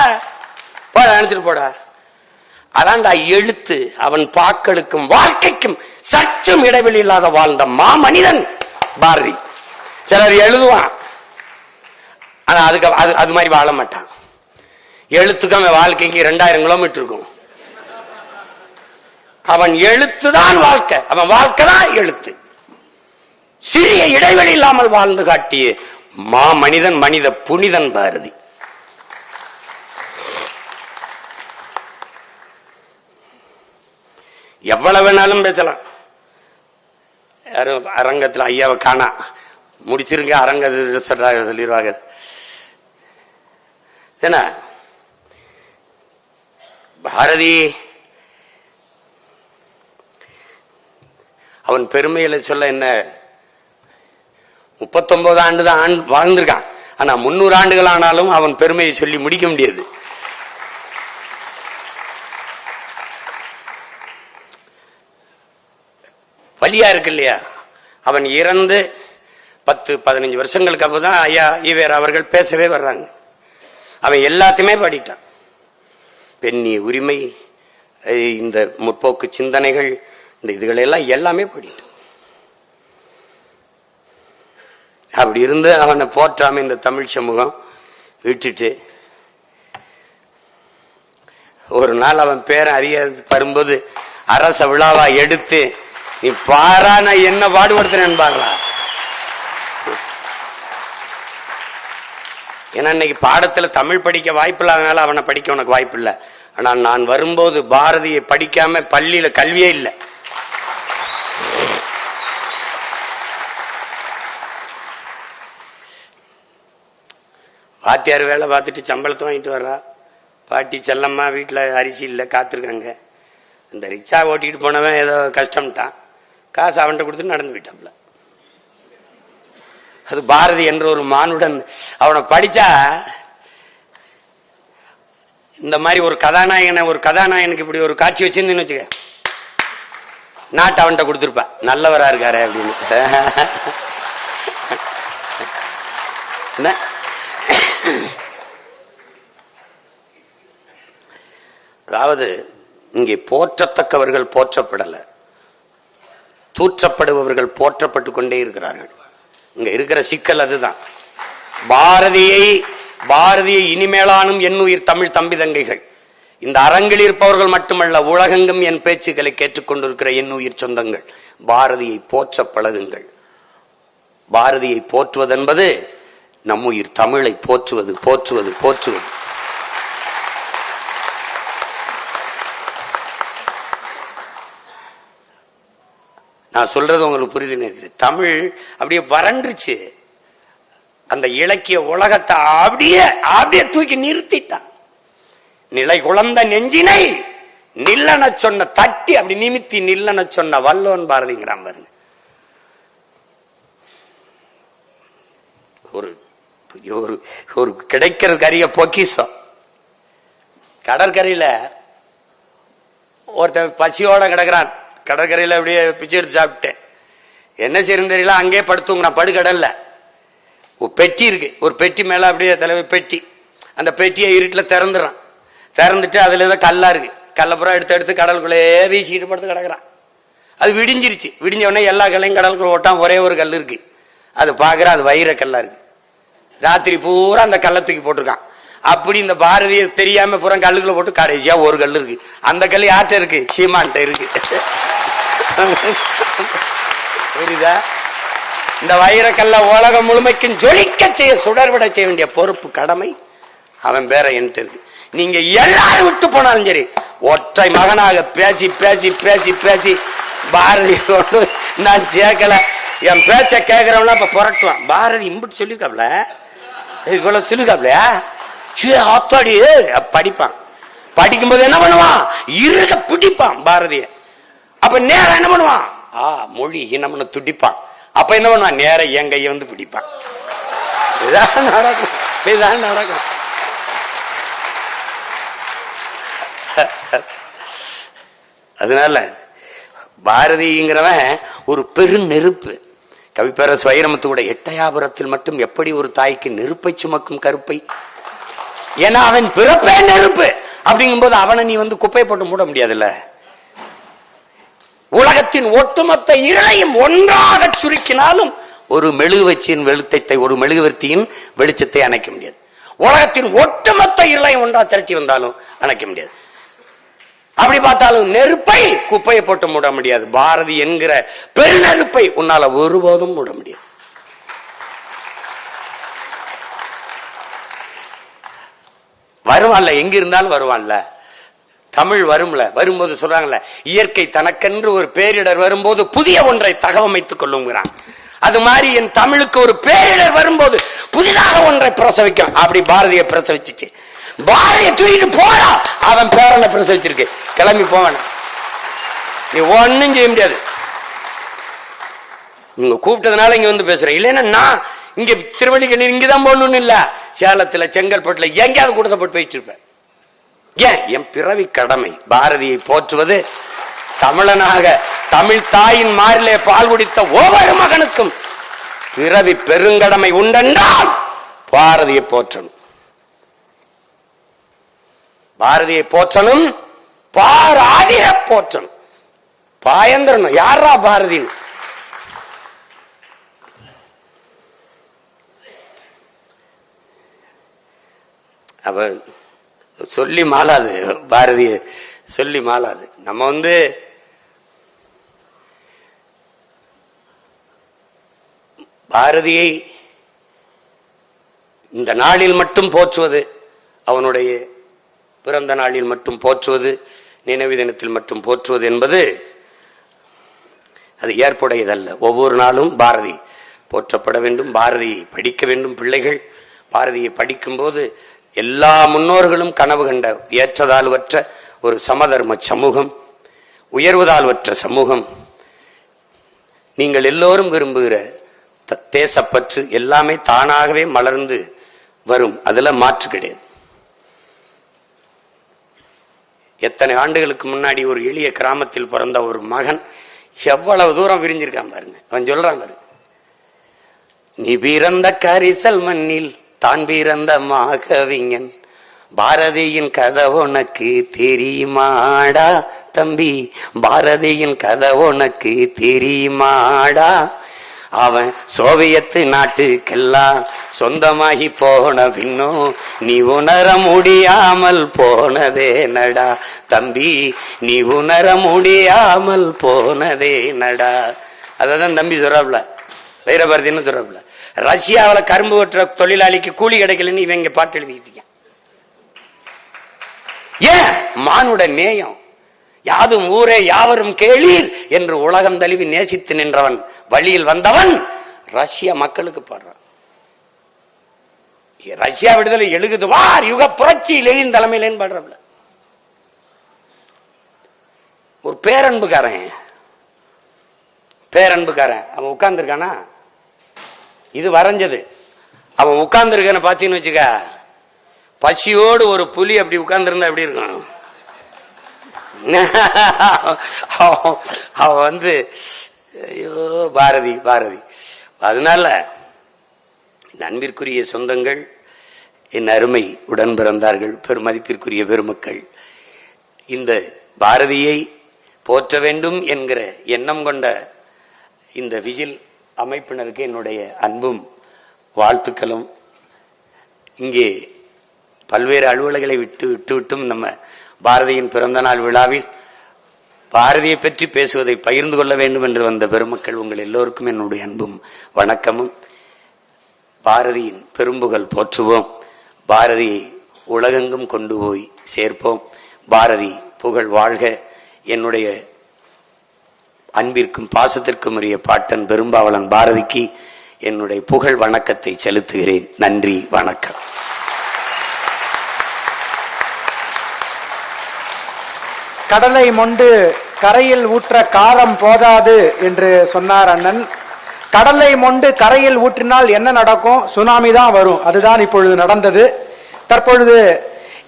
போட நினைச்சிட்டு போட. அதான்டா எழுத்து. அவன் பாக்களுக்கும் வாழ்க்கைக்கும் சற்றும் இடைவெளி இல்லாத வாழ்ந்த மாமனிதன் பாரதி. சிலர் எழுதுவான், ஆனா அதுக்கு அது மாதிரி வாழ மாட்டான். எழுத்துக்கு அவன் வாழ்க்கைக்கு 2000 கிலோமீட்டர் இருக்கும். அவன் எழுத்துதான் வாழ்க்கை, அவன் வாழ்க்கை தான் எழுத்து. சிறிய இடைவெளி இல்லாமல் வாழ்ந்து காட்டிய மாமனிதன், மனித புனிதன் பாரதி. எவ்வளவு வேணாலும் பேசலாம். யாரும் அரங்கத்தில் ஐயாவை காணா, முடிச்சிருங்க அரங்க சொல்லிடுவாங்க. என்ன பாரதி அவன் பெருமையில சொல்ல என்ன, 39 ஆண்டு தான் வாழ்ந்திருக்கான். ஆனா 300 ஆண்டுகள் ஆனாலும் அவன் பெருமையை சொல்லி முடிக்க முடியாது. வலியா இருக்கு இல்லையா? அவன் இறந்து 10-15 வருஷங்களுக்கு அப்பதான் ஐயா ஈவேரா அவர்கள் பேசவே வர்றாங்க. அவன் எல்லாத்தையுமே பாடிட்டான். பெண்ணிய உரிமை, இந்த முற்போக்கு சிந்தனைகள், இந்த இதுகளெல்லாம் எல்லாமே பாடிட்டான். அப்படி இருந்து அவனை போற்றாம இந்த தமிழ் சமூகம் விட்டுட்டு ஒரு நாள் அவன் பேரை அறிய வரும்போது அரச விழாவா எடுத்து நீ பாரா நான் என்ன பாடுபடுத்துறேன்னு பாக்கலாம். ஏன்னா இன்னைக்கு பாடத்துல தமிழ் படிக்க வாய்ப்பு இல்லாதனால அவனை படிக்க உனக்கு வாய்ப்பு இல்லை. ஆனால் நான் வரும்போது பாரதியை படிக்காம பள்ளியில கல்வியே இல்லை. வாத்தியார் வேலை பார்த்துட்டு சம்பளத்தை வாங்கிட்டு வர்றா. பாட்டி செல்லம்மா வீட்டில் அரிசி இல்லை காத்திருக்காங்க. அந்த ரிக்ஷா ஓட்டிட்டு போனவன் ஏதோ கஷ்டம்ட்டான், காசு அவன்கிட்ட கொடுத்து நடந்து போயிட்டாப்ல. அது பாரதி என்ற ஒரு மானுடன். அவனை படிச்சா இந்த மாதிரி ஒரு கதாநாயகனுக்கு இப்படி ஒரு காட்சி வச்சிருந்தேன்னு வச்சுக்க, நாட்டை அவன்கிட்ட கொடுத்துருப்பா, நல்லவரா இருக்காரு அப்படின்னு. என்ன அதாவது இங்கே போற்றத்தக்கவர்கள் போற்றப்படல, தூற்றப்படுபவர்கள் போற்றப்பட்டு கொண்டே இருக்கிறார்கள். இங்க இருக்கிற சிக்கல் அதுதான். பாரதியை இனிமேலானும் என்னுயிர் தமிழ் தம்பி தங்கைகள், இந்த அரங்கில் இருப்பவர்கள் மட்டுமல்ல, உலகெங்கும் என் பேச்சுக்களை கேட்டுக்கொண்டிருக்கிற என்னுயிர் சொந்தங்கள், பாரதியை போற்ற பழகுங்கள். பாரதியை போற்றுவதென்பது நம்முயிர் தமிழை போற்றுவது போற்றுவது போற்றுவது. நான் சொல்றது உங்களுக்கு புரியுதுன்னு. தமிழ் அப்படியே வறண்டுச்சு. அந்த இலக்கிய உலகத்தை அப்படியே அப்படியே தூக்கி நிறுத்திட்டான். நிலை குழந்த நெஞ்சினை நில்லன சொன்ன தட்டி அப்படி நிமித்தி நில்லன சொன்ன வல்லோன் பாரதிங்கிறான் பாருங்க. ஒரு ஒரு கிடைக்கிறது அரிய பொக்கிஷம். கடற்கரையில ஒருத்தன் பசியோட கிடக்குறான். கடற்கரையில அப்படியே பிச்சை எடுத்து சாப்பிட்டேன். என்ன செய்யறது தெரியல, அங்கே படுத்துங்க. படுகடல்ல ஒரு பெட்டி இருக்கு. ஒரு பெட்டி மேல அப்படியே தலைவர் பெட்டி. அந்த பெட்டியை இருட்டுல திறந்துறான். திறந்துட்டு அதுல ஏதோ கல்லா இருக்கு. கல்லப்புறம் எடுத்து எடுத்து கடலுக்குள்ளே வீசிட்டு படுத்து கிடக்குறான். அது விடிஞ்சிருச்சு. விடிஞ்ச உடனே எல்லா கல்லையும் கடலுக்குள்ள ஓட்டான். ஒரே ஒரு கல் இருக்கு. அது பாக்குற அது வைர கல்லா இருக்கு. ராத்திரி பூரா அந்த கல்லை தூக்கி போட்டிருக்கான். அப்படி இந்த பாரதிய தெரியாம பூரா கல்லுக்குள்ள போட்டு கடைசியா ஒரு கல் இருக்கு. அந்த கல் யார்கிட்ட இருக்கு? சீமான்ட்ட இருக்கு. புரியுதா? இந்த வைரக்கல்ல உலகம் முழுமைக்கும் ஜொலிக்க செய்ய சுடர்விட செய்ய வேண்டிய பொறுப்பு கடமை அவன் பேர என்கிட்ட இருக்கு. நீங்க எல்லாரும் விட்டு போனாலும் சரி, ஒற்றை மகனாக பேசி பேசி பேசி பேசி பாரதி நான் சேர்க்கல. என் பேச்ச கேட்கிறவனா இப்ப புரட்டுவான். பாரதி இம்பிட்டு சொல்லிருக்காப்ல, இவ்வளவு சொல்லிருக்காப்லையா, ஆத்தாடி படிப்பான். படிக்கும்போது என்ன பண்ணுவான்? இருக்க பிடிப்பான் பாரதிய. அப்ப நேரம் என்ன பண்ணுவான்? மொழி இனம்னு துடிப்பான். அப்ப என்ன பண்ணுவான்? நேர என் கைய வந்து பிடிப்பான். இதான் நடக்கும், இதான் நடக்கும். அதனால பாரதிங்கிறவன் ஒரு பெரு நெருப்பு. கவிப்பேரரசு வைரமுத்து கூட எட்டயாபுரத்தில் மட்டும் எப்படி ஒரு தாய்க்கு நெருப்பை சுமக்கும் கருப்பை. ஏன்னா அவன் பிறப்பே நெருப்பு. அப்படிங்கும் போது அவனை நீ வந்து குப்பை போட்டு மூட முடியாதுல்ல. உலகத்தின் ஒட்டுமொத்த இருளையும் ஒன்றாக சுருக்கினாலும் ஒரு மெழுகுவச்சியின் வெளிச்சத்தை, ஒரு மெழுகுவர்த்தியின் வெளிச்சத்தை அணைக்க முடியாது. உலகத்தின் ஒட்டுமொத்த இருளையும் ஒன்றா திரட்டி வந்தாலும் அணைக்க முடியாது. அப்படி பார்த்தாலும் நெருப்பை குப்பையை போட்டு மூட முடியாது. பாரதி என்கிற பெருநெருப்பை உன்னால ஒருபோதும் மூட முடியாது. வருவான்ல, எங்க இருந்தாலும் வருவான்ல. தமிழ் வரும்ல. வரும்போது சொல்றாங்கல்ல, இயற்கை தனக்கென்று ஒரு பேரிடர் வரும்போது புதிய ஒன்றை தகவமைத்துக் கொள்ளுங்கிறான். அது மாதிரி என் தமிழுக்கு ஒரு பேரிடர் வரும்போது புதிதாக ஒன்றை பிரசவிக்கும். அப்படி பாரதியை பிரசவிச்சிச்சு. பாரதியை தூக்கிட்டு போறா, அவன் பேரனை பிரசவிச்சிருக்கு. கிளம்பி போவான, நீ ஒன்னும் செய்ய முடியாது. நீங்க கூப்பிட்டதுனால இங்க வந்து பேசுறேன். இல்லைன்னா நான் இங்க திருவள்ளிக்கேணி இங்கதான் போடணும்னு இல்ல, சேலத்துல செங்கல்பட்டுல எங்கேயாவது கூட்டத்தை போட்டு போயிட்டு இருப்பேன். ஏன்? என் பிறவி கடமை பாரதியை போற்றுவது. தமிழனாக தமிழ் தாயின் மாறிலே பால் குடித்த ஒவ்வொரு மகனுக்கும் பிறவி பெருங்கடமை உண்டென்றால் பாரதியை போற்றணும். பாரதியை போற்றணும், பாராதிய போற்றணும். பாயந்திரனும் யாரா பாரதி? அவ சொல்லி மாளாது, பாரதிய சொல்லி மாளாது. நம்ம வந்து பாரதியை இந்த நாளில் மட்டும் போற்றுவது, அவனுடைய பிறந்த நாளில் மட்டும் போற்றுவது, நினைவு தினத்தில் மட்டும் போற்றுவது என்பது அது ஏற்புடையதல்ல. ஒவ்வொரு நாளும் பாரதி போற்றப்பட வேண்டும். பாரதியை படிக்க வேண்டும் பிள்ளைகள். பாரதியை படிக்கும் போது எல்லா முன்னோர்களும் கனவு கண்ட ஏற்றதாழ்வற்ற ஒரு சமதர்ம சமூகம், உயர்வதாழ்வற்ற சமூகம், நீங்கள் எல்லோரும் விரும்புகிற தேசப்பற்று எல்லாமே தானாகவே மலர்ந்து வரும். அதுல மாற்று கிடையாது. எத்தனை ஆண்டுகளுக்கு முன்னாடி ஒரு எளிய கிராமத்தில் பிறந்த ஒரு மகன் எவ்வளவு தூரம் விரிஞ்சிருக்கான் பாருங்க. அவன் சொல்றான் பாரு, நீ பிறந்த கரிசல் மண்ணில் தான் பிறந்த மாகவிஞன், பாரதியின் கதை உனக்கு தெரியுமாடா தம்பி, பாரதியின் கதை உனக்கு தெரியுமாடா, அவன் சோவியத்து நாட்டுக்கெல்லாம் சொந்தமாகி போன பின்னும் நீ உணர முடியாமல் போனதே நடா தம்பி, நீ உணர முடியாமல் போனதே நடா. அதான் தம்பி சொல்றாப்ல, வைரபாரதின்னு சொல்றாப்ல. ரஷ்யாவில் கரும்பு வெட்டுற தொழிலாளிக்கு கூலி கிடைக்கலன்னு இவங்க பாட்டு எழுதிக்கிட்டு. ஏன்? மானுட நேயம். யாதும் ஊரே யாவரும் கேளீர் என்று உலகம் தழுவி நேசித்து நின்றவன், வழியில் வந்தவன் ரஷ்ய மக்களுக்கு பாடுறான். ரஷ்யா விடுதலை எழுகுது வார் யுக புரட்சி லெனின் தலைமையிலேன்னு பாடுறப்பல ஒரு பேரன்புக்காரன் அவன் உட்கார்ந்து இருக்கானா, இது வரைஞ்சது. அவன் உட்கார்ந்து இருக்கான பாத்தீங்கன்னு வச்சுக்க, பசியோடு ஒரு புலி அப்படி உட்கார்ந்து இருந்தா எப்படி இருக்கும்? அவன் வந்து ஐயோ பாரதி. அதனால அன்பிற்குரிய சொந்தங்கள், என் அருமை உடன் பிறந்தார்கள், பெருமதிப்பிற்குரிய பெருமக்கள், இந்த பாரதியை போற்ற வேண்டும் என்கிற எண்ணம் கொண்ட இந்த விஜில் அமைப்பினருக்கு என்னுடைய அன்பும் வாழ்த்துக்களும். இங்கே பல்வேறு அலுவலர்களை விட்டும் நம்ம பாரதியின் பிறந்த நாள் விழாவில் பாரதியை பற்றி பேசுவதை பகிர்ந்து கொள்ள வேண்டும் என்று வந்த பெருமக்கள் உங்கள் எல்லோருக்கும் என்னுடைய அன்பும் வணக்கமும். பாரதியின் பெரும்புகழ் போற்றுவோம், பாரதியை உலகெங்கும் கொண்டு போய் சேர்ப்போம். பாரதி புகழ் வாழ்க. என்னுடைய அன்பிற்கும் பாசத்திற்கும் உரிய பாட்டன் பெரும்பாவளன் பாரதிக்கு என்னுடைய புகழ் வணக்கத்தை செலுத்துகிறேன். நன்றி, வணக்கம். கடலை மொண்டு கரையில் ஊற்ற காரம் போதாது என்று சொன்னார் அண்ணன். கடலை மொண்டு கரையில் ஊற்றினால் என்ன நடக்கும்? சுனாமி தான் வரும். அதுதான் இப்பொழுது நடந்தது. தற்பொழுது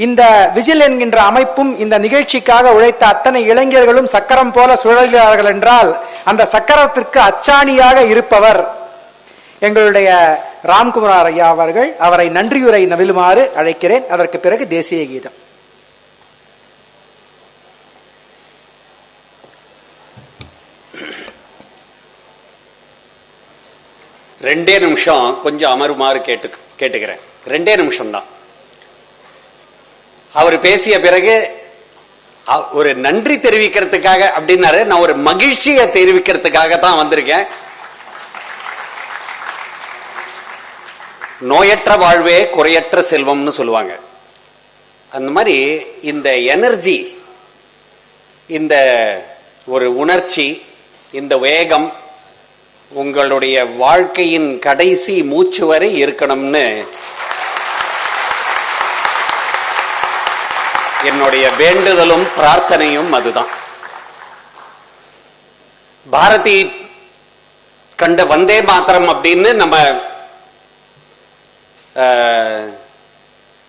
இந்த விஜில் என்கின்ற அமைப்பும் இந்த நிகழ்ச்சிக்காக உழைத்த அத்தனை இளைஞர்களும் சக்கரம் போல சுழல்கிறார்கள் என்றால் அந்த சக்கரத்திற்கு அச்சாணியாக இருப்பவர் எங்களுடைய ராம்குமார் ஐயா அவர்கள். அவரை நன்றியுரை நவிலுமாறு அழைக்கிறேன். அதற்கு பிறகு தேசிய கீதம். ரெண்டே நிமிஷம் கொஞ்சம் அமருமாறு கேட்டுக்கிறேன். ரெண்டே நிமிஷம் தான். அவர் பேசிய பிறகு ஒரு நன்றி தெரிவிக்கிறதுக்காக அப்படின்னாரு. நான் ஒரு மகிழ்ச்சியை தெரிவிக்கிறதுக்காக தான் வந்திருக்கேன். நோயற்ற வாழ்வே குறையற்ற செல்வம்னு சொல்லுவாங்க. அந்த மாதிரி இந்த எனர்ஜி, இந்த ஒரு உணர்ச்சி, இந்த வேகம் உங்களுடைய வாழ்க்கையின் கடைசி மூச்சு வரை இருக்கணும்னு என்னுடைய வேண்டுதலும் பிரார்த்தனையும் அதுதான். பாரதி கண்ட வந்தே மாத்திரம் அப்படின்னு நம்ம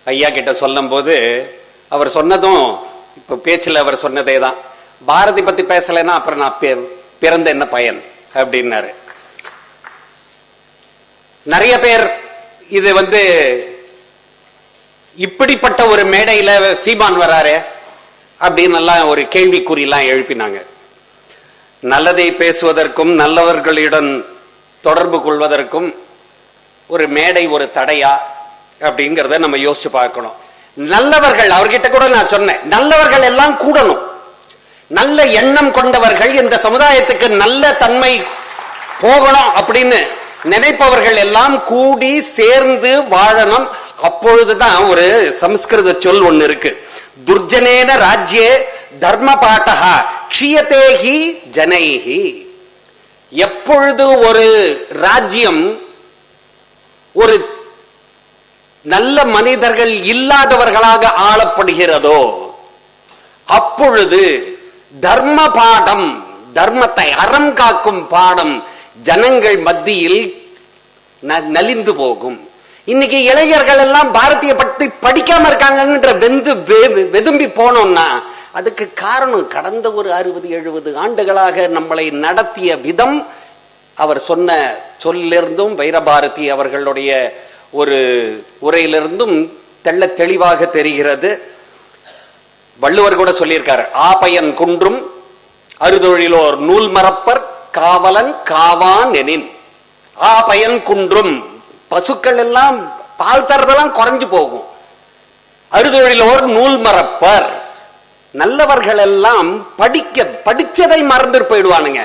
ஐயா கிட்ட சொல்லும் போது அவர் சொன்னதும் இப்ப பேச்சில் அவர் சொன்னதே தான். பாரதி பத்தி பேசலைன்னா அப்புறம் நான் பிறந்த என்ன பயன் அப்படின்னாரு. நிறைய பேர் இது வந்து இப்படிப்பட்ட ஒரு மேடையில சீமான் வராரு அப்படின்னு எல்லாம் ஒரு கேள்விக்குறியெல்லாம் எழுப்பினாங்க. நல்லதை பேசுவதற்கும் நல்லவர்களிடம் தொடர்பு கொள்வதற்கும் ஒரு மேடை ஒரு தடையா அப்படிங்கறத நம்ம யோசிச்சு பார்க்கணும். நல்லவர்கள், அவர்கிட்ட கூட நான் சொன்னேன், நல்லவர்கள் எல்லாம் கூடணும். நல்ல எண்ணம் கொண்டவர்கள், இந்த சமுதாயத்துக்கு நல்ல தன்மை போகணும் அப்படின்னு நினைப்பவர்கள் எல்லாம் கூடி சேர்ந்து வாழணும். அப்பொழுதுதான் ஒரு சமஸ்கிருத சொல் ஒன்னு இருக்கு, துர்ஜனேன ராஜ்யே தர்ம பாட்டஹா க்ஷியதேஹி ஜனைஹி. எப்பொழுது ஒரு ராஜ்யம் ஒரு நல்ல மனிதர்கள் இல்லாதவர்களாக ஆளப்படுகிறதோ அப்பொழுது தர்ம பாடம், தர்மத்தை அறம் காக்கும் பாடம் ஜனங்கள் மத்தியில் நலிந்து போகும். இன்னைக்கு இளைஞர்கள் எல்லாம் பாரதிய பற்றி படிக்காம இருக்காங்கன்ற வெதும்பி போனோம்னா அதுக்கு காரணம் கடந்த ஒரு 60-70 ஆண்டுகளாக நம்மளை நடத்திய விதம். அவர் சொன்ன சொல்லிருந்தும் வைரபாரதி அவர்களுடைய ஒரு உரையிலிருந்தும் தெள்ள தெளிவாக தெரிகிறது. வள்ளுவர் கூட சொல்லியிருக்காரு, ஆபயன் குன்றும் அறுதொழிலோர் நூல் மறப்பர் காவலன் காவான் எனின். ஆபயன் குன்றும், பசுக்கள் எல்லாம் பால் தரதெல்லாம் குறைஞ்சு போகும். அறுதொழிலோர் நூல் மறப்பர், நல்லவர்கள் எல்லாம் படிச்சதை மறந்து போயிடுவானுங்க.